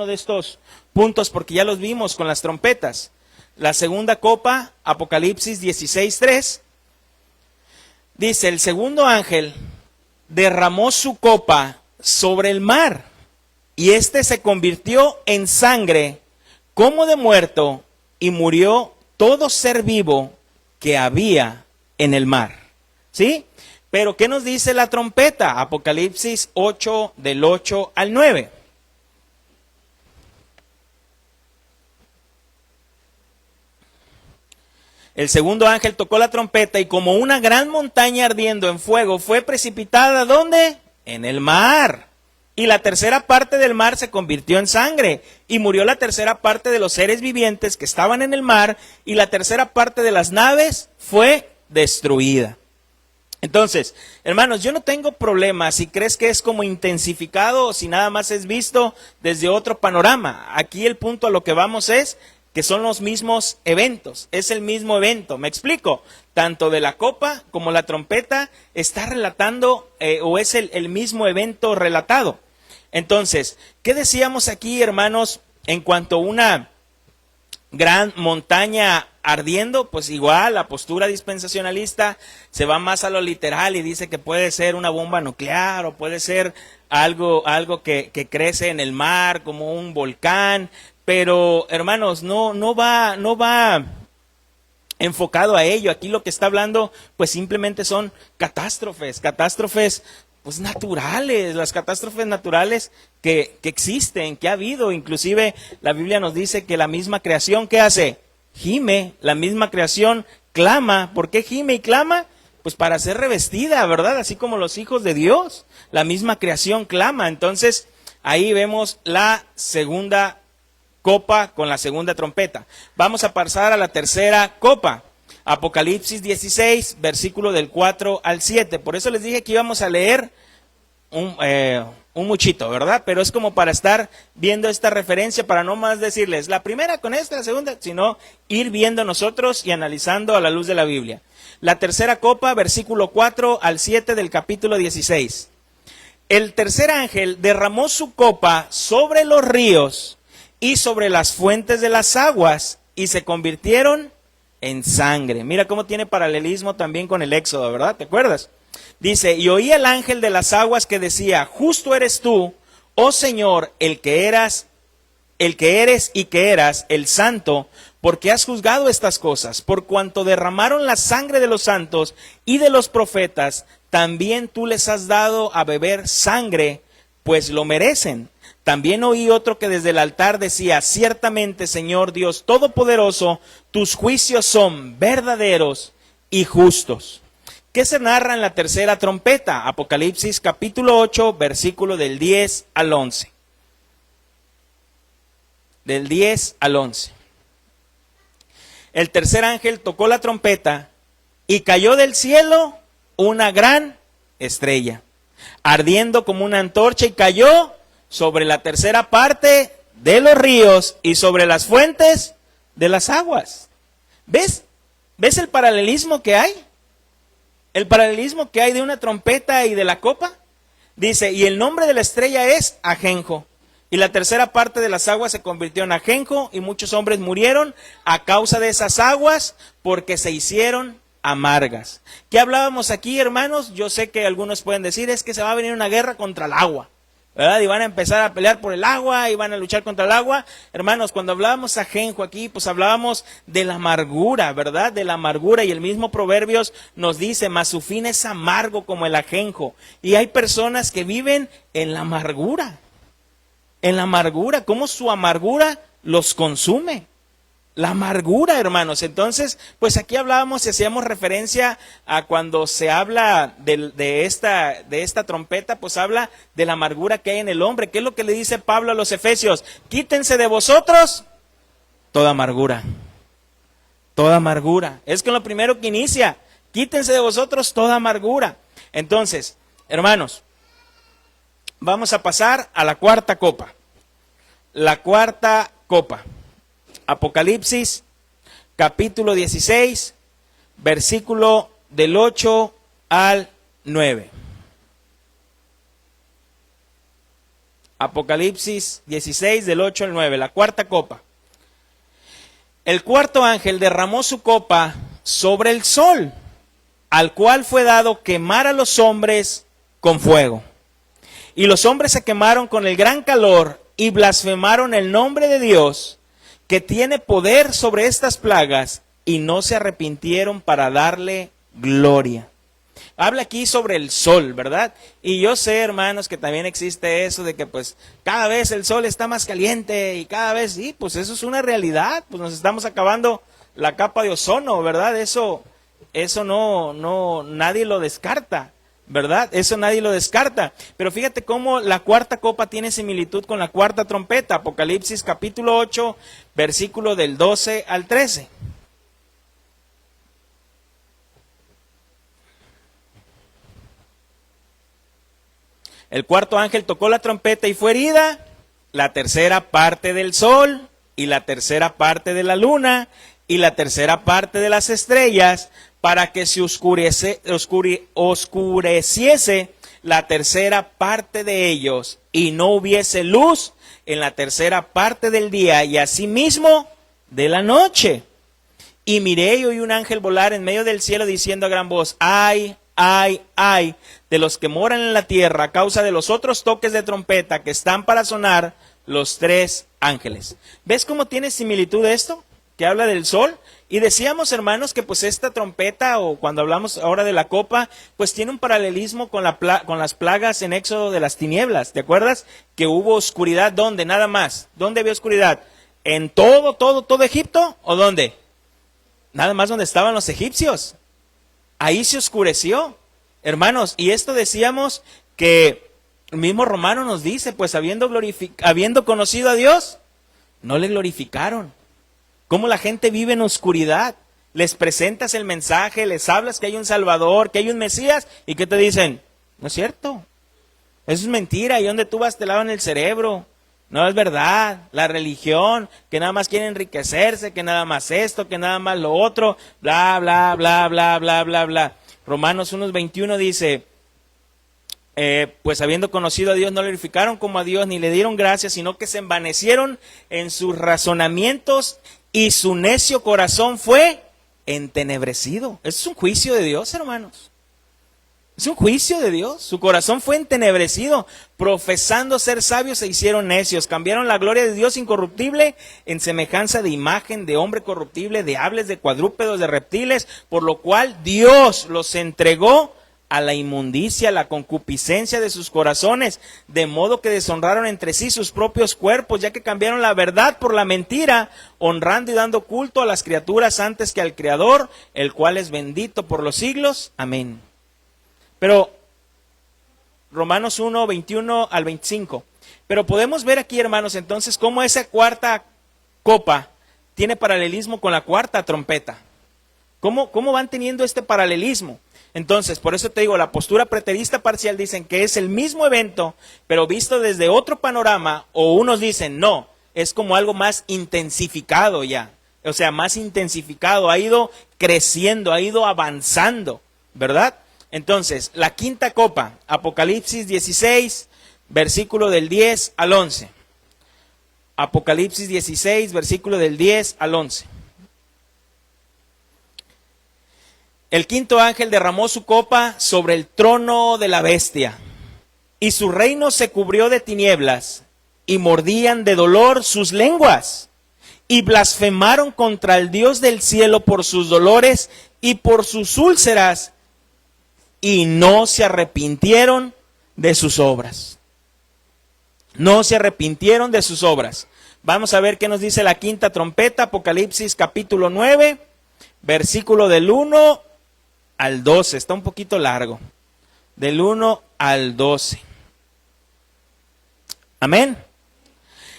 de estos puntos porque ya los vimos con las trompetas. La segunda copa, Apocalipsis 16:3. Dice, el segundo ángel derramó su copa sobre el mar, y éste se convirtió en sangre como de muerto, y murió todo ser vivo que había en el mar. ¿Sí? Pero ¿qué nos dice la trompeta? Apocalipsis 8, del 8 al 9. El segundo ángel tocó la trompeta y como una gran montaña ardiendo en fuego fue precipitada, ¿dónde? En el mar. Y la tercera parte del mar se convirtió en sangre y murió la tercera parte de los seres vivientes que estaban en el mar y la tercera parte de las naves fue destruida. Entonces, hermanos, yo no tengo problema si crees que es como intensificado o si nada más es visto desde otro panorama. Aquí el punto a lo que vamos es que son los mismos eventos, es el mismo evento, ¿me explico? Tanto de la copa como la trompeta está relatando o es el mismo evento relatado. Entonces, ¿qué decíamos aquí, hermanos, en cuanto a una gran montaña ardiendo? Pues igual, la postura dispensacionalista se va más a lo literal y dice que puede ser una bomba nuclear o puede ser algo que crece en el mar como un volcán. Pero, hermanos, no va enfocado a ello. Aquí lo que está hablando, pues simplemente son catástrofes pues naturales, las catástrofes naturales que existen, que ha habido. Inclusive la Biblia nos dice que la misma creación, ¿qué hace? Gime, la misma creación clama. ¿Por qué gime y clama? Pues para ser revestida, ¿verdad? Así como los hijos de Dios, la misma creación clama. Entonces, ahí vemos la segunda copa con la segunda trompeta. Vamos a pasar a la tercera copa. Apocalipsis 16, versículo del 4 al 7. Por eso les dije que íbamos a leer un muchito, ¿verdad? Pero es como para estar viendo esta referencia, para no más decirles la primera con esta, la segunda, sino ir viendo nosotros y analizando a la luz de la Biblia. La tercera copa, versículo 4 al 7 del capítulo 16. el tercer ángel derramó su copa sobre los ríos y sobre las fuentes de las aguas, y se convirtieron en sangre. Mira cómo tiene paralelismo también con el Éxodo, ¿verdad? ¿Te acuerdas? Dice, y oí el ángel de las aguas que decía, justo eres tú, oh Señor, el que eres y que eras el santo, porque has juzgado estas cosas. Por cuanto derramaron la sangre de los santos y de los profetas, también tú les has dado a beber sangre, pues lo merecen. También oí otro que desde el altar decía, ciertamente, Señor Dios Todopoderoso, tus juicios son verdaderos y justos. ¿Qué se narra en la tercera trompeta? Apocalipsis capítulo 8, versículo del 10 al 11. Del 10 al 11. El tercer ángel tocó la trompeta y cayó del cielo una gran estrella, ardiendo como una antorcha, y cayó sobre la tercera parte de los ríos y sobre las fuentes de las aguas. ¿Ves? ¿Ves el paralelismo que hay? El paralelismo que hay de una trompeta y de la copa. Dice, y el nombre de la estrella es Ajenjo. Y la tercera parte de las aguas se convirtió en ajenjo, y muchos hombres murieron a causa de esas aguas, porque se hicieron amargas. ¿Qué hablábamos aquí, hermanos? Yo sé que algunos pueden decir, es que se va a venir una guerra contra el agua, ¿verdad? Y van a empezar a pelear por el agua, y van a luchar contra el agua. Hermanos, cuando hablábamos ajenjo aquí, pues hablábamos de la amargura, ¿verdad? De la amargura, y el mismo Proverbios nos dice, mas su fin es amargo como el ajenjo. Y hay personas que viven en la amargura. En la amargura, cómo su amargura los consume. La amargura, hermanos. Entonces, pues aquí hablábamos y hacíamos referencia a cuando se habla de esta trompeta, pues habla de la amargura que hay en el hombre. ¿Qué es lo que le dice Pablo a los Efesios? Quítense de vosotros toda amargura. Toda amargura. Es con lo primero que inicia. Quítense de vosotros toda amargura. Entonces, hermanos, vamos a pasar a la cuarta copa. La cuarta copa. Apocalipsis, capítulo 16, versículo del 8 al 9. Apocalipsis 16, del 8 al 9, la cuarta copa. El cuarto ángel derramó su copa sobre el sol, al cual fue dado quemar a los hombres con fuego. Y los hombres se quemaron con el gran calor y blasfemaron el nombre de Dios, que tiene poder sobre estas plagas, y no se arrepintieron para darle gloria. Habla aquí sobre el sol, ¿verdad? Y yo sé, hermanos, que también existe eso de que pues cada vez el sol está más caliente y cada vez, sí, pues eso es una realidad, pues nos estamos acabando la capa de ozono, ¿verdad? Eso no, nadie lo descarta, ¿verdad? Eso nadie lo descarta. Pero fíjate cómo la cuarta copa tiene similitud con la cuarta trompeta. Apocalipsis capítulo 8, versículo del 12 al 13. El cuarto ángel tocó la trompeta y fue herida la tercera parte del sol y la tercera parte de la luna y la tercera parte de las estrellas, para que se oscureciese la tercera parte de ellos, y no hubiese luz en la tercera parte del día, y asimismo de la noche. Y miré y oí un ángel volar en medio del cielo, diciendo a gran voz, ay, ay, ay, de los que moran en la tierra, a causa de los otros toques de trompeta que están para sonar los tres ángeles. ¿Ves cómo tiene similitud esto? Que habla del sol. Y decíamos, hermanos, que pues esta trompeta, o cuando hablamos ahora de la copa, pues tiene un paralelismo con las plagas en Éxodo de las tinieblas. ¿Te acuerdas? Que hubo oscuridad, ¿dónde? Nada más. ¿Dónde había oscuridad? ¿En todo Egipto? ¿O dónde? Nada más donde estaban los egipcios. Ahí se oscureció, hermanos. Y esto decíamos que el mismo Romano nos dice, pues habiendo conocido a Dios, no le glorificaron. Cómo la gente vive en oscuridad. Les presentas el mensaje, les hablas que hay un Salvador, que hay un Mesías, y ¿qué te dicen? No es cierto. Eso es mentira, y donde tú vas te lavan el cerebro. No es verdad. La religión, que nada más quiere enriquecerse, que nada más esto, que nada más lo otro, bla, bla, bla, bla, bla, bla, bla. Romanos 1:21 dice, pues habiendo conocido a Dios, no le glorificaron como a Dios, ni le dieron gracias, sino que se envanecieron en sus razonamientos y su necio corazón fue entenebrecido. Eso es un juicio de Dios, hermanos. Es un juicio de Dios. Su corazón fue entenebrecido. Profesando ser sabios se hicieron necios. Cambiaron la gloria de Dios incorruptible en semejanza de imagen de hombre corruptible, de aves, de cuadrúpedos, de reptiles, por lo cual Dios los entregó a la inmundicia, a la concupiscencia de sus corazones, de modo que deshonraron entre sí sus propios cuerpos, ya que cambiaron la verdad por la mentira, honrando y dando culto a las criaturas antes que al Creador, el cual es bendito por los siglos. Amén. Pero Romanos 1, 21 al 25. Pero podemos ver aquí, hermanos, entonces cómo esa cuarta copa tiene paralelismo con la cuarta trompeta. ¿Cómo van teniendo este paralelismo? Entonces, por eso te digo, la postura preterista parcial dicen que es el mismo evento, pero visto desde otro panorama, o unos dicen, no, es como algo más intensificado ya. O sea, más intensificado, ha ido creciendo, ha ido avanzando, ¿verdad? Entonces, la quinta copa, Apocalipsis 16, versículo del 10 al 11. Apocalipsis 16, versículo del 10 al 11. El quinto ángel derramó su copa sobre el trono de la bestia, y su reino se cubrió de tinieblas, y mordían de dolor sus lenguas, y blasfemaron contra el Dios del cielo por sus dolores y por sus úlceras, y no se arrepintieron de sus obras. No se arrepintieron de sus obras. Vamos a ver qué nos dice la quinta trompeta, Apocalipsis capítulo 9, versículo del 1 al 12, está un poquito largo, del 1 al 12. Amén.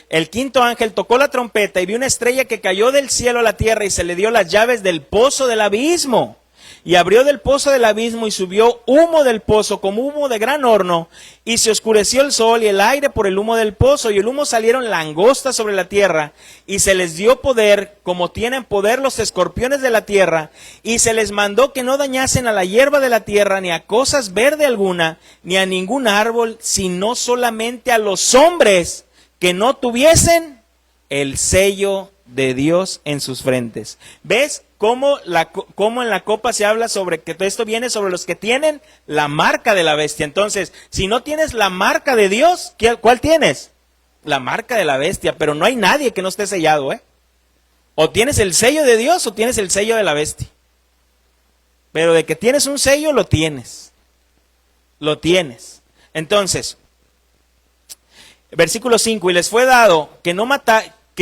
El quinto ángel tocó la trompeta y vio una estrella que cayó del cielo a la tierra y se le dio las llaves del pozo del abismo. Y abrió del pozo del abismo y subió humo del pozo como humo de gran horno, y se oscureció el sol y el aire por el humo del pozo, y el humo salieron langostas sobre la tierra, y se les dio poder como tienen poder los escorpiones de la tierra, y se les mandó que no dañasen a la hierba de la tierra, ni a cosas verde alguna, ni a ningún árbol, sino solamente a los hombres que no tuviesen el sello de Dios en sus frentes. ¿Ves cómo en la copa se habla sobre que todo esto viene sobre los que tienen la marca de la bestia? Entonces, si no tienes la marca de Dios, ¿cuál tienes? La marca de la bestia, pero no hay nadie que no esté sellado, ¿eh? O tienes el sello de Dios o tienes el sello de la bestia. Pero de que tienes un sello, lo tienes. Lo tienes. Entonces, versículo 5, y les fue dado que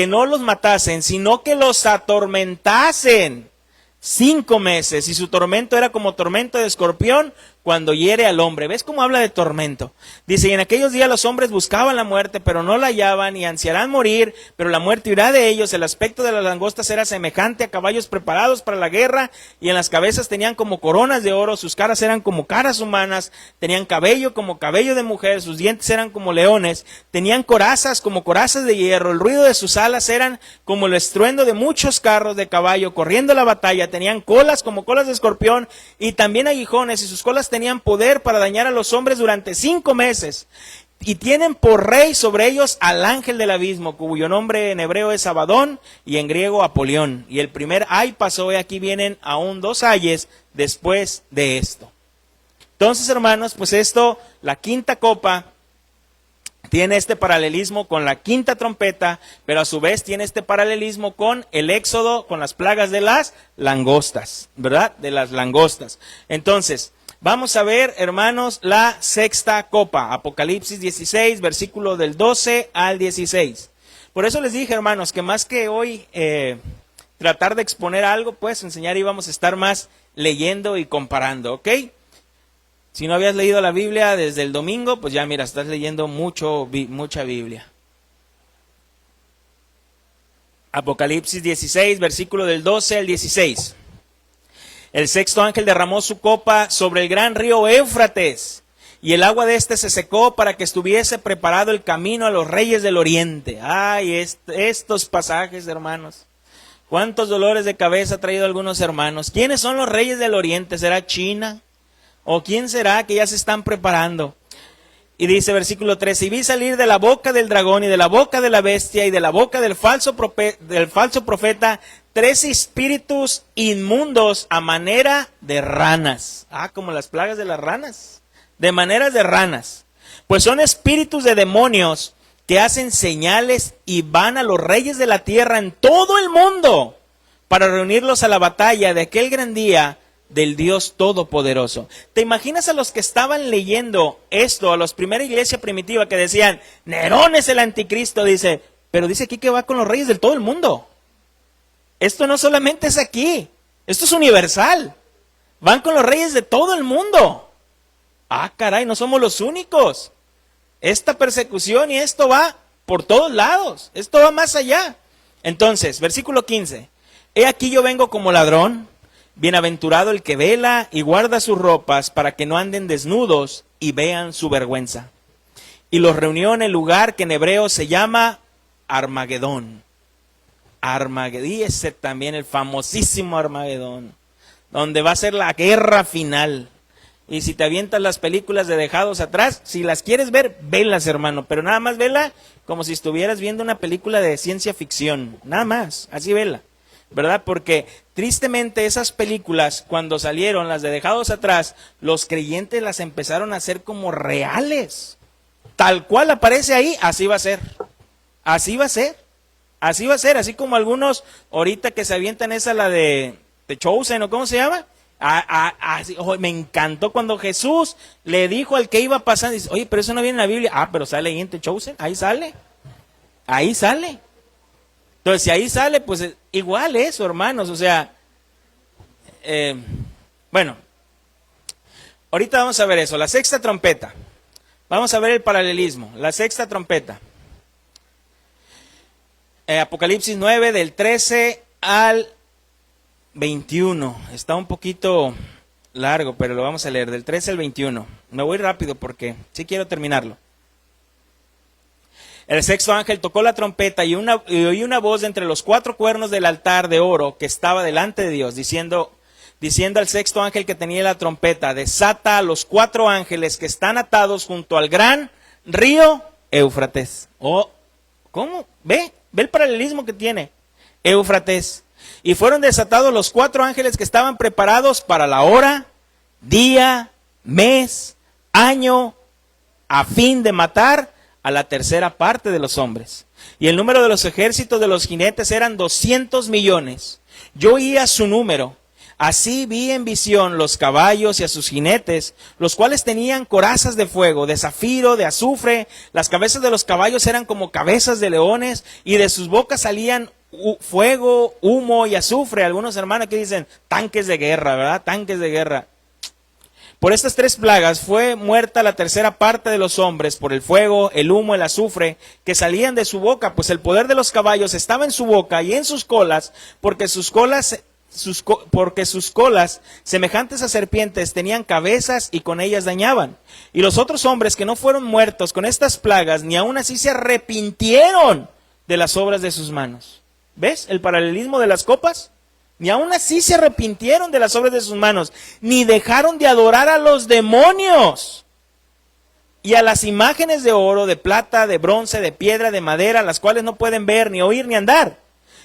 no los matasen, sino que los atormentasen 5 meses, y su tormento era como tormento de escorpión cuando hiere al hombre. ¿Ves cómo habla de tormento? Dice, y en aquellos días los hombres buscaban la muerte, pero no la hallaban, y ansiarán morir, pero la muerte huirá de ellos. El aspecto de las langostas era semejante a caballos preparados para la guerra, y en las cabezas tenían como coronas de oro, sus caras eran como caras humanas, tenían cabello como cabello de mujer, sus dientes eran como leones, tenían corazas como corazas de hierro, el ruido de sus alas eran como el estruendo de muchos carros de caballo corriendo la batalla, tenían colas como colas de escorpión, y también aguijones, y sus colas tenían poder para dañar a los hombres durante 5 meses. Y tienen por rey sobre ellos al ángel del abismo, cuyo nombre en hebreo es Abadón y en griego Apolión. Y el primer ay pasó, y aquí vienen aún 2 ayes después de esto. Entonces, hermanos, pues esto, la quinta copa, tiene este paralelismo con la quinta trompeta, pero a su vez tiene este paralelismo con el éxodo, con las plagas de las langostas, ¿verdad? De las langostas. Entonces, vamos a ver, hermanos, la sexta copa, Apocalipsis 16, versículo del 12 al 16. Por eso les dije, hermanos, que más que hoy tratar de exponer algo, pues enseñar íbamos a estar más leyendo y comparando, ¿ok? Si no habías leído la Biblia desde el domingo, pues ya mira, estás leyendo mucha Biblia. Apocalipsis 16, versículo del 12 al 16. El sexto ángel derramó su copa sobre el gran río Éufrates, y el agua de este se secó para que estuviese preparado el camino a los reyes del oriente. Ay, estos pasajes, hermanos. ¿Cuántos dolores de cabeza ha traído algunos hermanos? ¿Quiénes son los reyes del oriente? ¿Será China? ¿O quién será que ya se están preparando? Y dice versículo 13, y vi salir de la boca del dragón y de la boca de la bestia y de la boca del falso profeta 3 espíritus inmundos a manera de ranas. Como las plagas de las ranas. De maneras de ranas. Pues son espíritus de demonios que hacen señales y van a los reyes de la tierra en todo el mundo para reunirlos a la batalla de aquel gran día del Dios Todopoderoso. ¿Te imaginas a los que estaban leyendo esto, a los primera iglesia primitiva que decían, Nerón es el anticristo? Dice, pero dice aquí que va con los reyes de todo el mundo. Esto no solamente es aquí, esto es universal. Van con los reyes de todo el mundo. Caray, no somos los únicos. Esta persecución y esto va por todos lados. Esto va más allá. Entonces, versículo 15. He aquí yo vengo como ladrón. Bienaventurado el que vela y guarda sus ropas para que no anden desnudos y vean su vergüenza. Y los reunió en el lugar que en hebreo se llama Armagedón. Y ese también, el famosísimo Armagedón, donde va a ser la guerra final. Y si te avientas las películas de Dejados Atrás, si las quieres ver, velas, hermano, pero nada más vela como si estuvieras viendo una película de ciencia ficción, nada más, así vela, ¿verdad? Porque tristemente esas películas, cuando salieron las de Dejados Atrás, los creyentes las empezaron a hacer como reales, tal cual aparece ahí, así va a ser, así va a ser, así va a ser, así como algunos ahorita que se avientan esa, la de Chosen, ¿o cómo se llama? Me encantó cuando Jesús le dijo al que iba pasando, dice, oye, pero eso no viene en la Biblia. Pero sale ahí en The Chosen, ahí sale. Entonces, si ahí sale, pues igual eso, hermanos, o sea, bueno, ahorita vamos a ver eso, la sexta trompeta. Vamos a ver el paralelismo, la sexta trompeta. Apocalipsis 9, del 13 al 21, está un poquito largo, pero lo vamos a leer, del 13 al 21. Me voy rápido porque sí quiero terminarlo. El sexto ángel tocó la trompeta y oí una voz de entre los 4 cuernos del altar de oro que estaba delante de Dios, diciendo al sexto ángel que tenía la trompeta, desata a los 4 ángeles que están atados junto al gran río Éufrates. ¿Cómo? Ve el paralelismo que tiene. Éufrates. Y fueron desatados los 4 ángeles que estaban preparados para la hora, día, mes, año, a fin de matar a la tercera parte de los hombres. Y el número de los ejércitos de los jinetes eran 200 millones. Yo oía su número. Así vi en visión los caballos y a sus jinetes, los cuales tenían corazas de fuego, de zafiro, de azufre. Las cabezas de los caballos eran como cabezas de leones y de sus bocas salían fuego, humo y azufre. Algunos hermanos que dicen tanques de guerra, ¿verdad? Tanques de guerra. Por estas 3 plagas fue muerta la tercera parte de los hombres por el fuego, el humo, el azufre que salían de su boca, pues el poder de los caballos estaba en su boca y en sus colas, porque sus colas semejantes a serpientes tenían cabezas y con ellas dañaban. Y los otros hombres que no fueron muertos con estas plagas, ni aun así se arrepintieron de las obras de sus manos. ¿Ves el paralelismo de las copas? Ni aun así se arrepintieron de las obras de sus manos, ni dejaron de adorar a los demonios y a las imágenes de oro, de plata, de bronce, de piedra, de madera, las cuales no pueden ver, ni oír, ni andar.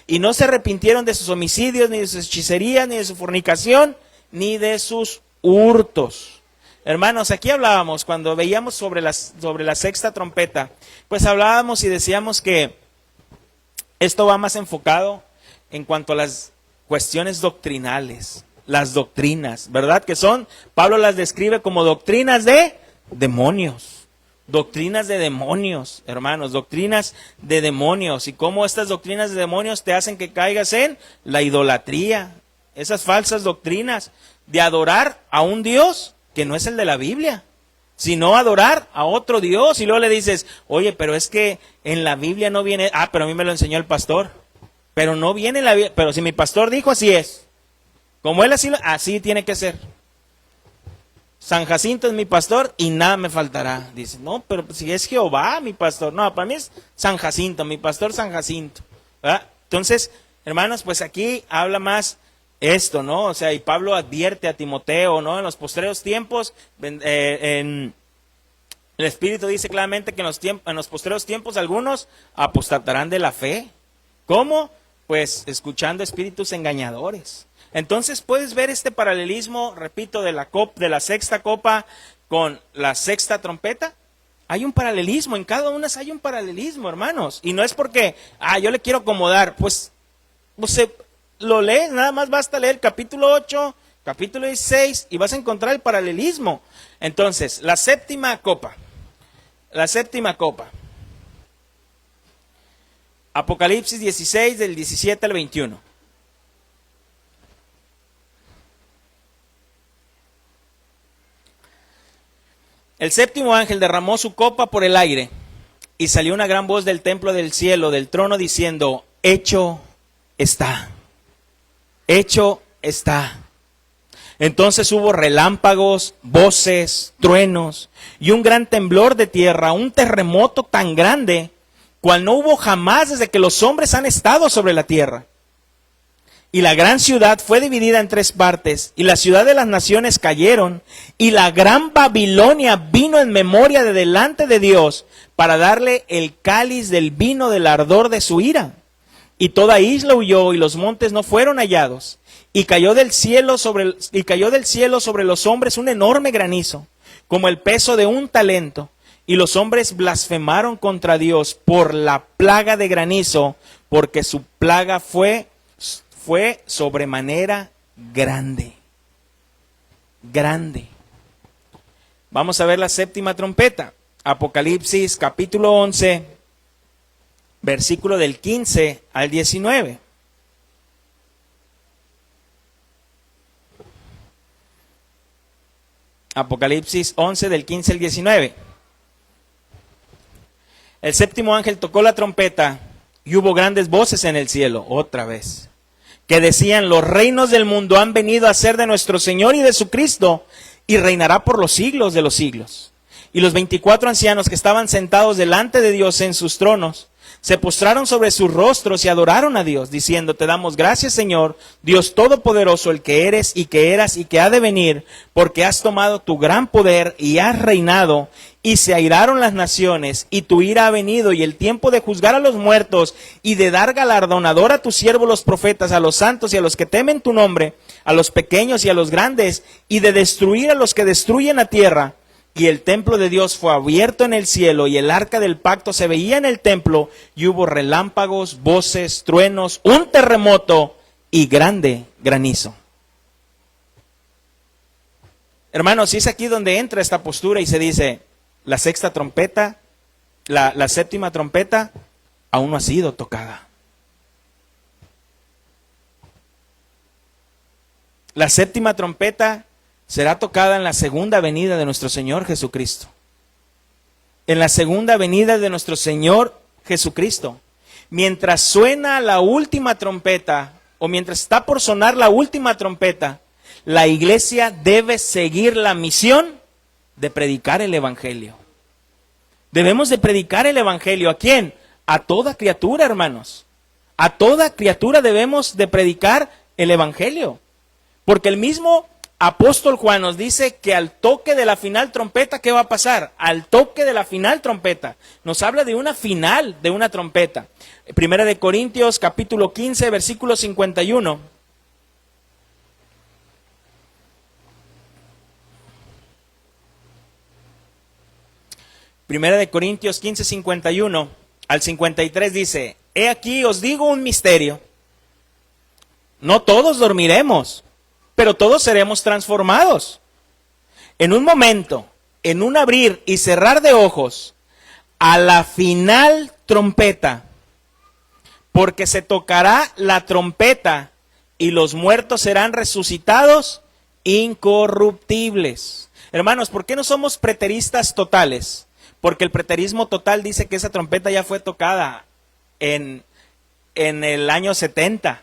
Y no se arrepintieron de sus homicidios, ni de sus hechicerías, ni de su fornicación, ni de sus hurtos. Hermanos, aquí hablábamos, cuando veíamos sobre la sexta trompeta, pues hablábamos y decíamos que esto va más enfocado en cuanto a las cuestiones doctrinales, las doctrinas, ¿verdad? Que son, Pablo las describe como doctrinas de demonios. Doctrinas de demonios, hermanos, doctrinas de demonios. Y cómo estas doctrinas de demonios te hacen que caigas en la idolatría. Esas falsas doctrinas de adorar a un Dios que no es el de la Biblia, sino adorar a otro Dios. Y luego le dices, oye, pero es que en la Biblia no viene, pero a mí me lo enseñó el pastor. Pero no viene en la Biblia, pero si mi pastor dijo, así es. Como él así tiene que ser. San Jacinto es mi pastor y nada me faltará. Dice, no, pero si es Jehová mi pastor. No, para mí es San Jacinto, mi pastor San Jacinto, ¿verdad? Entonces, hermanos, pues aquí habla más esto, ¿no? O sea, y Pablo advierte a Timoteo, ¿no? En los postreros tiempos, la El Espíritu dice claramente que en los postreros tiempos algunos apostatarán de la fe. ¿Cómo? Pues escuchando espíritus engañadores. Entonces puedes ver este paralelismo, repito, de la sexta copa con la sexta trompeta. Hay un paralelismo, en cada una hay un paralelismo, hermanos. Y no es porque, yo le quiero acomodar, pues lo lees, nada más basta leer capítulo 8, capítulo 16 y vas a encontrar el paralelismo. Entonces, la séptima copa. Apocalipsis 16 del 17 al 21. El séptimo ángel derramó su copa por el aire y salió una gran voz del templo del cielo, del trono, diciendo: hecho está, hecho está. Entonces hubo relámpagos, voces, truenos y un gran temblor de tierra, un terremoto tan grande, cual no hubo jamás desde que los hombres han estado sobre la tierra. Y la gran ciudad fue dividida en 3 partes, y la ciudad de las naciones cayeron, y la gran Babilonia vino en memoria de delante de Dios, para darle el cáliz del vino del ardor de su ira. Y toda isla huyó, y los montes no fueron hallados. Y cayó del cielo sobre los hombres un enorme granizo, como el peso de un talento. Y los hombres blasfemaron contra Dios por la plaga de granizo, porque su plaga fue sobremanera grande. Grande. Vamos a ver la séptima trompeta. Apocalipsis capítulo 11, versículo del 15 al 19. Apocalipsis 11 del 15 al 19. El séptimo ángel tocó la trompeta y hubo grandes voces en el cielo, otra vez, que decían: los reinos del mundo han venido a ser de nuestro Señor y de su Cristo, y reinará por los siglos de los siglos. Y los 24 ancianos que estaban sentados delante de Dios en sus tronos, se postraron sobre sus rostros y adoraron a Dios, diciendo: te damos gracias, Señor, Dios Todopoderoso, el que eres y que eras y que ha de venir, porque has tomado tu gran poder y has reinado, y se airaron las naciones, y tu ira ha venido, y el tiempo de juzgar a los muertos, y de dar galardonador a tus siervos los profetas, a los santos y a los que temen tu nombre, a los pequeños y a los grandes, y de destruir a los que destruyen la tierra. Y el templo de Dios fue abierto en el cielo, y el arca del pacto se veía en el templo, y hubo relámpagos, voces, truenos, un terremoto y grande granizo. Hermanos, y es aquí donde entra esta postura y se dice: la sexta trompeta, la séptima trompeta aún no ha sido tocada. La séptima trompeta será tocada en la segunda venida de nuestro Señor Jesucristo. En la segunda venida de nuestro Señor Jesucristo. Mientras suena la última trompeta, o mientras está por sonar la última trompeta, la iglesia debe seguir la misión de predicar el evangelio. Debemos de predicar el evangelio. ¿A quién? A toda criatura, hermanos. A toda criatura debemos de predicar el evangelio. Porque el mismo apóstol Juan nos dice que al toque de la final trompeta, ¿qué va a pasar? Al toque de la final trompeta. Nos habla de una final de una trompeta. Primera de Corintios, capítulo 15, versículo 51. Primera de Corintios 15, 51 al 53 dice: he aquí os digo un misterio. No todos dormiremos, pero todos seremos transformados. En un momento, en un abrir y cerrar de ojos, a la final trompeta, porque se tocará la trompeta y los muertos serán resucitados incorruptibles. Hermanos, ¿por qué no somos preteristas totales? Porque el preterismo total dice que esa trompeta ya fue tocada en el año 70.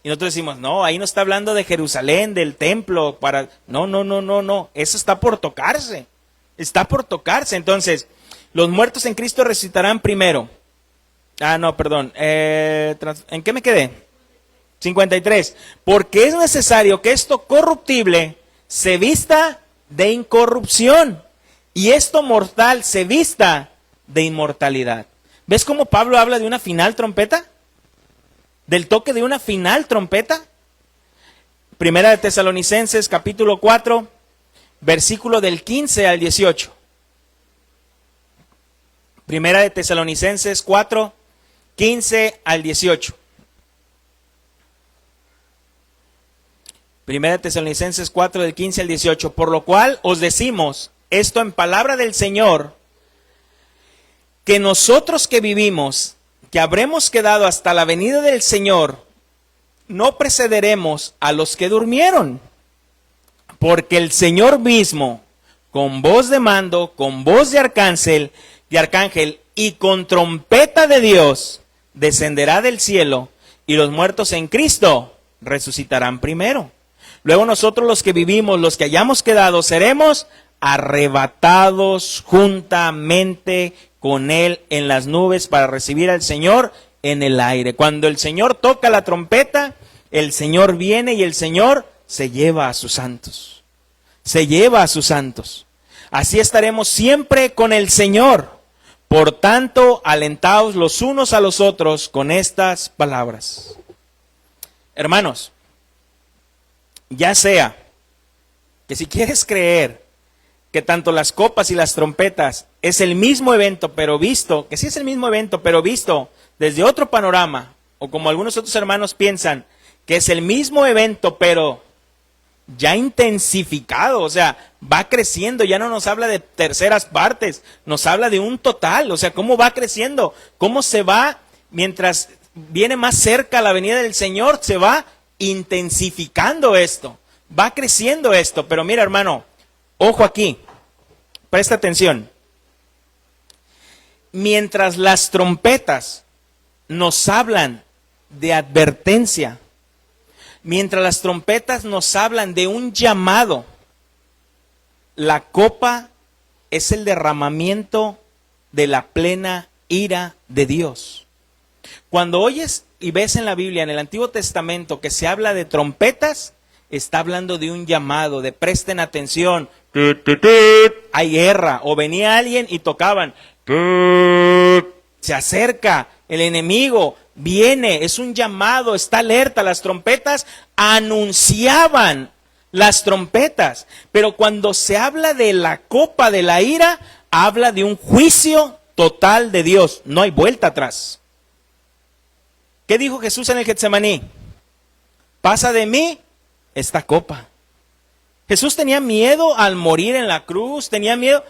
Y nosotros decimos: no, ahí no está hablando de Jerusalén, del templo. No. Eso está por tocarse. Está por tocarse. Entonces, los muertos en Cristo resucitarán primero. ¿En qué me quedé? 53. Porque es necesario que esto corruptible se vista de incorrupción, y esto mortal se vista de inmortalidad. ¿Ves cómo Pablo habla de una final trompeta? ¿Del toque de una final trompeta? Primera de Tesalonicenses, capítulo 4, versículo del 15 al 18. Primera de Tesalonicenses 4, 15 al 18. Primera de Tesalonicenses 4, del 15 al 18. Por lo cual os decimos esto en palabra del Señor, que nosotros que vivimos, que habremos quedado hasta la venida del Señor, no precederemos a los que durmieron. Porque el Señor mismo, con voz de mando, con voz de arcángel y con trompeta de Dios, descenderá del cielo, y los muertos en Cristo resucitarán primero. Luego nosotros los que vivimos, los que hayamos quedado, seremos arrebatados juntamente con Él en las nubes para recibir al Señor en el aire. Cuando el Señor toca la trompeta, el Señor viene y el Señor se lleva a sus santos. Se lleva a sus santos. Así estaremos siempre con el Señor. Por tanto, alentaos los unos a los otros con estas palabras. Hermanos, ya sea que si quieres creer que tanto las copas y las trompetas es el mismo evento, pero visto, que sí es el mismo evento, pero visto desde otro panorama, o como algunos otros hermanos piensan, que es el mismo evento, pero ya intensificado, o sea, va creciendo, ya no nos habla de terceras partes, nos habla de un total, o sea, cómo va creciendo, cómo se va, mientras viene más cerca la venida del Señor, se va intensificando esto, va creciendo esto. Pero mira, hermano, ojo aquí, presta atención. Mientras las trompetas nos hablan de advertencia, mientras las trompetas nos hablan de un llamado, la copa es el derramamiento de la plena ira de Dios. Cuando oyes y ves en la Biblia, en el Antiguo Testamento, que se habla de trompetas, está hablando de un llamado, de presten atención, hay guerra, o venía alguien y tocaban, se acerca el enemigo, viene, es un llamado, está alerta. Las trompetas anunciaban las trompetas, pero cuando se habla de la copa de la ira, habla de un juicio total de Dios, no hay vuelta atrás. ¿Qué dijo Jesús en el Getsemaní? Pasa de mí esta copa. Jesús tenía miedo al morir en la cruz, tenía miedo,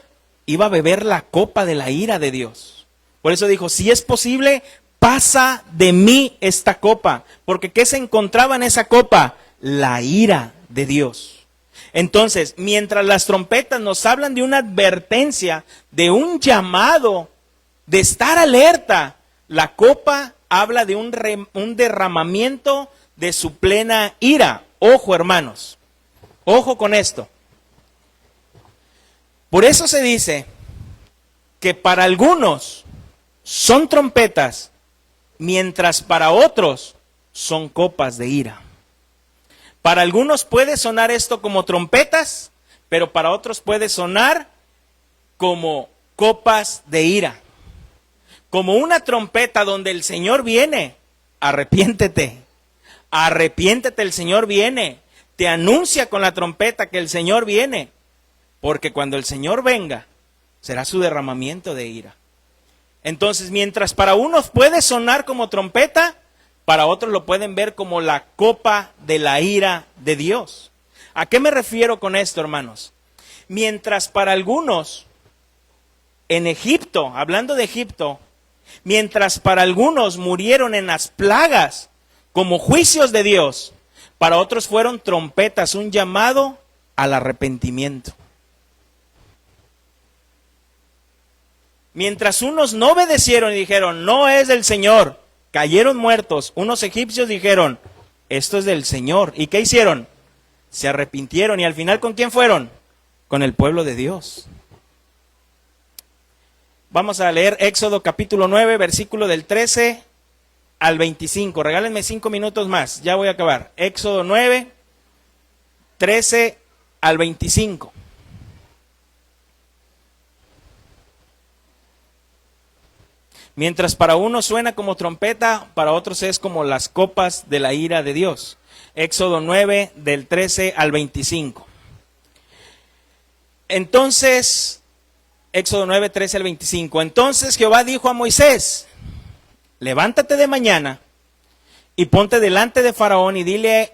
iba a beber la copa de la ira de Dios. Por eso dijo, si es posible, pasa de mí esta copa. Porque ¿qué se encontraba en esa copa? La ira de Dios. Entonces, mientras las trompetas nos hablan de una advertencia, de un llamado, de estar alerta, la copa habla de un derramamiento de su plena ira. Ojo, hermanos, ojo con esto. Por eso se dice que para algunos son trompetas, mientras para otros son copas de ira. Para algunos puede sonar esto como trompetas, pero para otros puede sonar como copas de ira. Como una trompeta donde el Señor viene, arrepiéntete, arrepiéntete, el Señor viene, te anuncia con la trompeta que el Señor viene, porque cuando el Señor venga, será su derramamiento de ira. Entonces, mientras para unos puede sonar como trompeta, para otros lo pueden ver como la copa de la ira de Dios. ¿A qué me refiero con esto, hermanos? Mientras para algunos, en Egipto, hablando de Egipto, mientras para algunos murieron en las plagas como juicios de Dios, para otros fueron trompetas, un llamado al arrepentimiento. Mientras unos no obedecieron y dijeron, no es del Señor, cayeron muertos, unos egipcios dijeron, esto es del Señor. ¿Y qué hicieron? Se arrepintieron y al final ¿con quién fueron? Con el pueblo de Dios. Vamos a leer Éxodo capítulo 9, versículo del 13 al 25. Regálenme 5 minutos más, ya voy a acabar. Éxodo 9, 13 al 25. Mientras para unos suena como trompeta, para otros es como las copas de la ira de Dios. Éxodo 9, del 13 al 25. Entonces, Éxodo 9, 13 al 25. Entonces Jehová dijo a Moisés, levántate de mañana y ponte delante de Faraón y dile,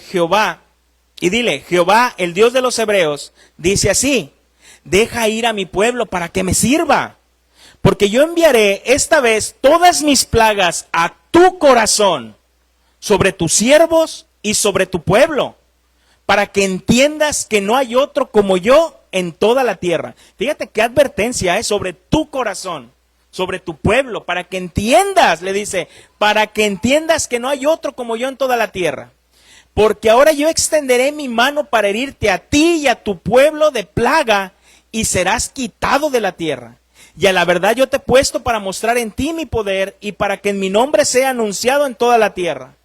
Jehová, el Dios de los hebreos, dice así, deja ir a mi pueblo para que me sirva, porque yo enviaré esta vez todas mis plagas a tu corazón, sobre tus siervos y sobre tu pueblo, para que entiendas que no hay otro como yo en toda la tierra. Fíjate qué advertencia es sobre tu corazón, sobre tu pueblo, para que entiendas, le dice, para que entiendas que no hay otro como yo en toda la tierra. Porque ahora yo extenderé mi mano para herirte a ti y a tu pueblo de plaga, y serás quitado de la tierra. Y a la verdad yo te he puesto para mostrar en ti mi poder, y para que en mi nombre sea anunciado en toda la tierra.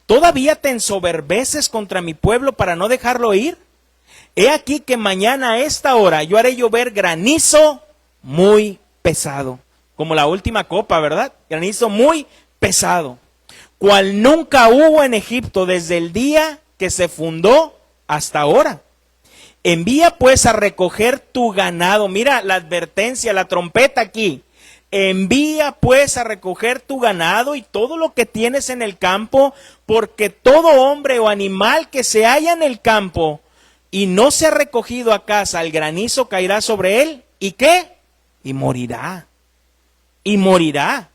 ¿Todavía te ensoberbeces contra mi pueblo para no dejarlo ir? He aquí que mañana a esta hora yo haré llover granizo muy pesado. Como la última copa, ¿verdad? Granizo muy pesado, cual nunca hubo en Egipto desde el día que se fundó hasta ahora. Envía pues a recoger tu ganado. Mira la advertencia, la trompeta aquí. Envía pues a recoger tu ganado y todo lo que tienes en el campo, porque todo hombre o animal que se halla en el campo y no se ha recogido a casa, el granizo caerá sobre él. ¿Y qué? Y morirá. Y morirá.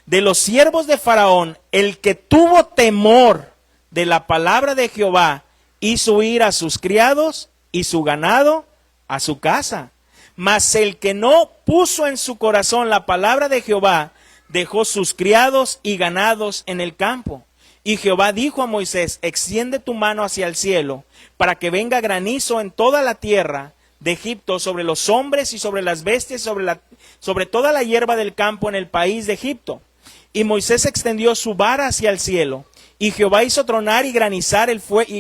De los siervos de Faraón, el que tuvo temor de la palabra de Jehová, hizo ir a sus criados y su ganado a su casa. Mas el que no puso en su corazón la palabra de Jehová, dejó sus criados y ganados en el campo. Y Jehová dijo a Moisés, extiende tu mano hacia el cielo, para que venga granizo en toda la tierra de Egipto, sobre los hombres y sobre las bestias, sobre toda la hierba del campo en el país de Egipto. Y Moisés extendió su vara hacia el cielo, y Jehová hizo tronar y granizar el fuego,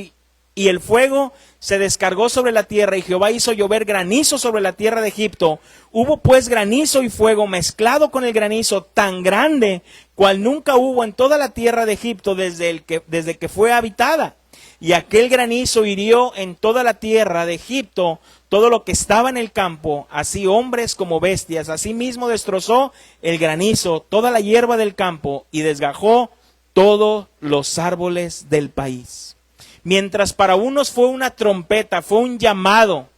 y el fuego se descargó sobre la tierra, y Jehová hizo llover granizo sobre la tierra de Egipto. Hubo pues granizo y fuego mezclado con el granizo tan grande, cual nunca hubo en toda la tierra de Egipto desde que fue habitada. Y aquel granizo hirió en toda la tierra de Egipto todo lo que estaba en el campo, así hombres como bestias. Asimismo destrozó el granizo toda la hierba del campo y desgajó todos los árboles del país. Mientras para unos fue una trompeta, fue un llamado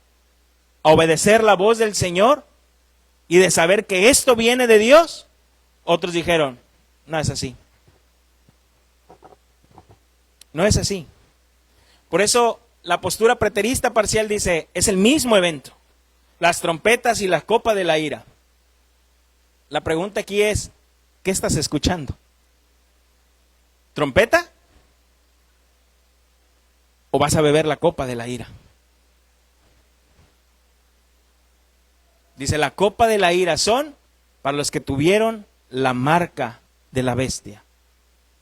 a obedecer la voz del Señor y de saber que esto viene de Dios, otros dijeron, no es así. No es así. Por eso la postura preterista parcial dice, es el mismo evento, las trompetas y la copa de la ira. La pregunta aquí es, ¿qué estás escuchando? ¿Trompeta? ¿O vas a beber la copa de la ira? Dice, la copa de la ira son para los que tuvieron la marca de la bestia.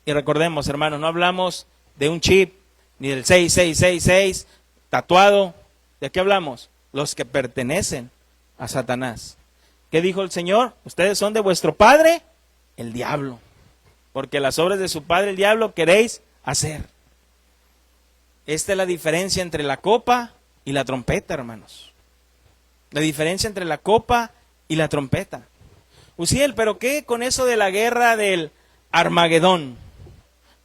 Y recordemos, hermanos, no hablamos de un chip, ni del 6666 tatuado. ¿De qué hablamos? Los que pertenecen a Satanás. ¿Qué dijo el Señor? Ustedes son de vuestro padre, el diablo, porque las obras de su padre, el diablo, queréis hacer. Esta es la diferencia entre la copa y la trompeta, hermanos. La diferencia entre la copa y la trompeta. Uziel, ¿pero qué con eso de la guerra del Armagedón?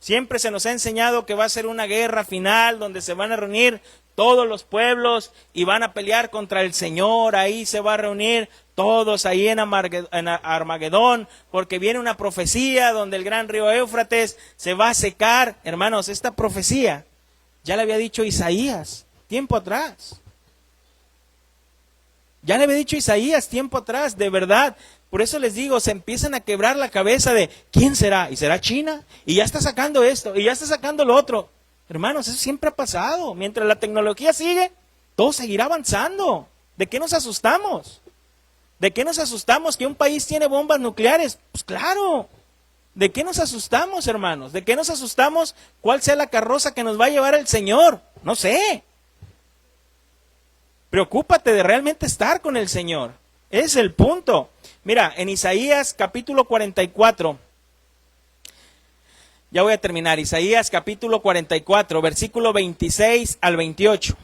Siempre se nos ha enseñado que va a ser una guerra final donde se van a reunir todos los pueblos y van a pelear contra el Señor. Ahí se va a reunir todos ahí en Armagedón, porque viene una profecía donde el gran río Éufrates se va a secar. Hermanos, esta profecía ya le había dicho Isaías tiempo atrás. Ya le había dicho Isaías tiempo atrás, de verdad. Por eso les digo, se empiezan a quebrar la cabeza de ¿quién será? ¿Y será China? Y ya está sacando esto, y ya está sacando lo otro. Hermanos, eso siempre ha pasado. Mientras la tecnología sigue, todo seguirá avanzando. ¿De qué nos asustamos? ¿De qué nos asustamos que un país tiene bombas nucleares? Pues claro. ¿De qué nos asustamos, hermanos? ¿De qué nos asustamos? ¿Cuál sea la carroza que nos va a llevar el Señor? No sé. Preocúpate de realmente estar con el Señor. Es el punto. Mira, en Isaías capítulo 44, ya voy a terminar, Isaías capítulo 44, versículo 26 al 28.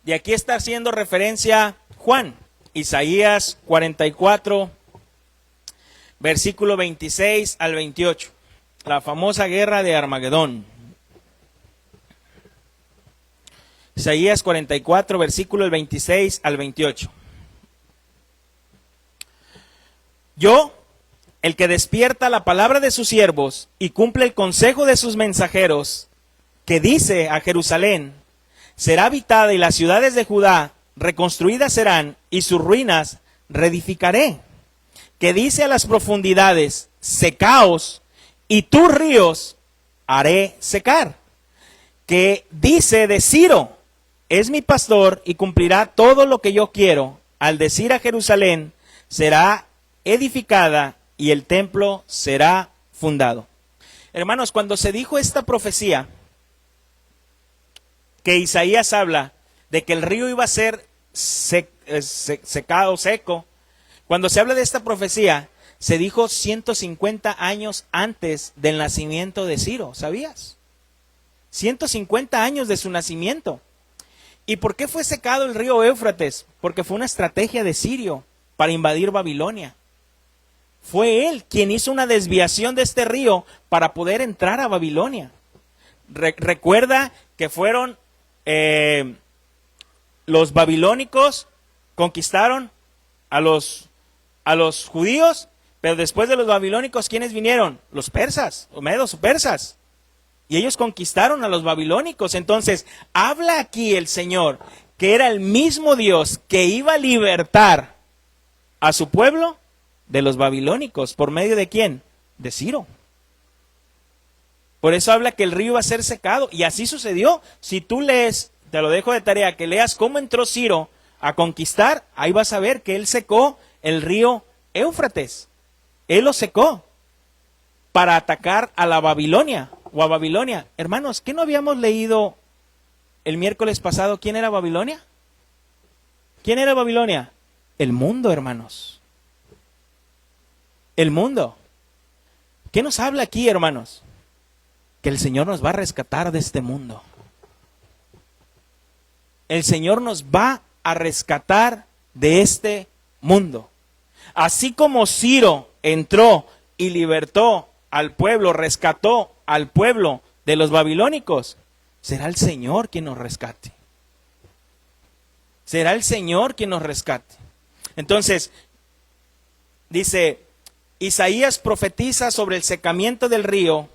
De aquí está haciendo referencia Juan, Isaías 44, versículo 26 al 28, la famosa guerra de Armagedón. Isaías 44, versículo 26 al 28. Yo, el que despierta la palabra de sus siervos y cumple el consejo de sus mensajeros, que dice a Jerusalén, será habitada y las ciudades de Judá reconstruidas serán y sus ruinas reedificaré. Que dice a las profundidades, secaos, y tus ríos haré secar. Que dice de Ciro, es mi pastor y cumplirá todo lo que yo quiero. Al decir a Jerusalén, será edificada y el templo será fundado. Hermanos, cuando se dijo esta profecía, que Isaías habla de que el río iba a ser secado, seco, cuando se habla de esta profecía, se dijo 150 años antes del nacimiento de Ciro, ¿sabías? 150 años de su nacimiento. ¿Y por qué fue secado el río Éufrates? Porque fue una estrategia de Sirio para invadir Babilonia. Fue él quien hizo una desviación de este río para poder entrar a Babilonia. Recuerda que fueron los babilónicos conquistaron a los judíos, pero después de los babilónicos, ¿quiénes vinieron? Los persas, los medos o persas. Y ellos conquistaron a los babilónicos. Entonces, habla aquí el Señor que era el mismo Dios que iba a libertar a su pueblo de los babilónicos. ¿Por medio de quién? De Ciro. Por eso habla que el río iba a ser secado. Y así sucedió. Si tú lees, te lo dejo de tarea, que leas cómo entró Ciro a conquistar, ahí vas a ver que él secó el río Éufrates. Él lo secó para atacar a la Babilonia o a Babilonia. Hermanos, ¿qué no habíamos leído el miércoles pasado? ¿Quién era Babilonia? ¿Quién era Babilonia? El mundo, hermanos. El mundo. ¿Qué nos habla aquí, hermanos? Que el Señor nos va a rescatar de este mundo. El Señor nos va a rescatar de este mundo. Así como Ciro entró y libertó al pueblo, rescató al pueblo de los babilónicos, será el Señor quien nos rescate. Será el Señor quien nos rescate. Entonces, dice, Isaías profetiza sobre el secamiento del río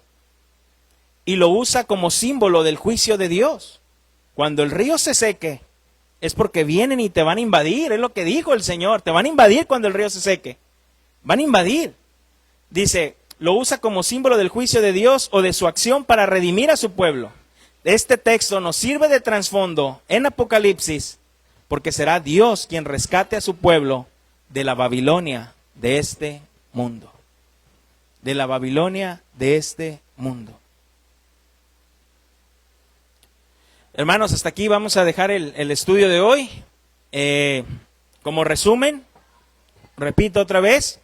y lo usa como símbolo del juicio de Dios. Cuando el río se seque, es porque vienen y te van a invadir, es lo que dijo el Señor, te van a invadir cuando el río se seque. Van a invadir. Dice, lo usa como símbolo del juicio de Dios o de su acción para redimir a su pueblo. Este texto nos sirve de trasfondo en Apocalipsis, porque será Dios quien rescate a su pueblo de la Babilonia de este mundo. De la Babilonia de este mundo. Hermanos, hasta aquí vamos a dejar el estudio de hoy. Como resumen, repito otra vez,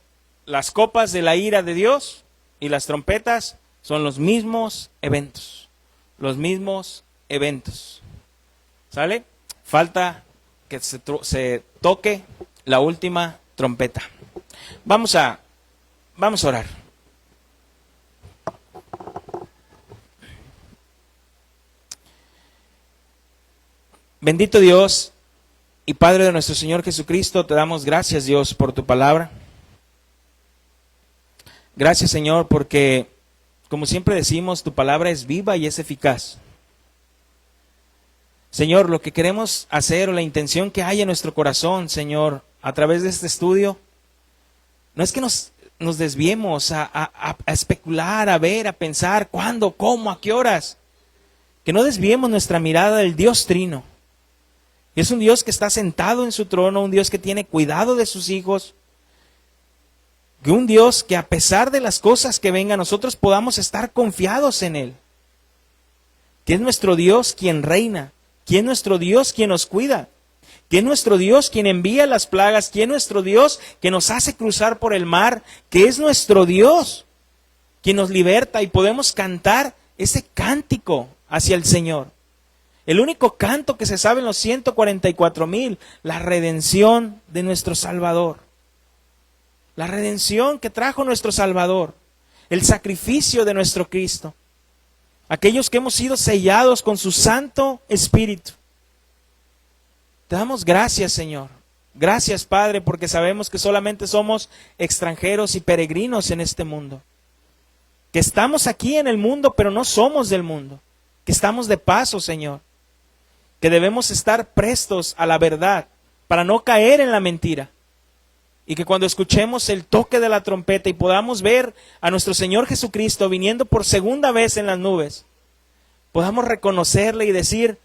las copas de la ira de Dios y las trompetas son los mismos eventos. Los mismos eventos. ¿Sale? Falta que se toque la última trompeta. Vamos a orar. Bendito Dios y Padre de nuestro Señor Jesucristo, te damos gracias, Dios, por tu palabra. Gracias, Señor, porque, como siempre decimos, tu palabra es viva y es eficaz. Señor, lo que queremos hacer o la intención que hay en nuestro corazón, Señor, a través de este estudio, no es que nos desviemos a especular, a ver, a pensar cuándo, cómo, a qué horas. Que no desviemos nuestra mirada del Dios Trino. Es un Dios que está sentado en su trono, un Dios que tiene cuidado de sus hijos. Que un Dios que a pesar de las cosas que vengan, nosotros podamos estar confiados en Él. Que es nuestro Dios quien reina, que es nuestro Dios quien nos cuida. que es nuestro Dios quien envía las plagas, que es nuestro Dios que nos hace cruzar por el mar, que es nuestro Dios quien nos liberta, y podemos cantar ese cántico hacia el Señor. El único canto que se sabe en los 144,000, la redención de nuestro Salvador. La redención que trajo nuestro Salvador, el sacrificio de nuestro Cristo. Aquellos que hemos sido sellados con su Santo Espíritu. Te damos gracias, Señor. Gracias, Padre, porque sabemos que solamente somos extranjeros y peregrinos en este mundo. Que estamos aquí en el mundo, pero no somos del mundo. Que estamos de paso, Señor. Que debemos estar prestos a la verdad para no caer en la mentira. Y que cuando escuchemos el toque de la trompeta y podamos ver a nuestro Señor Jesucristo viniendo por segunda vez en las nubes, podamos reconocerle y decir: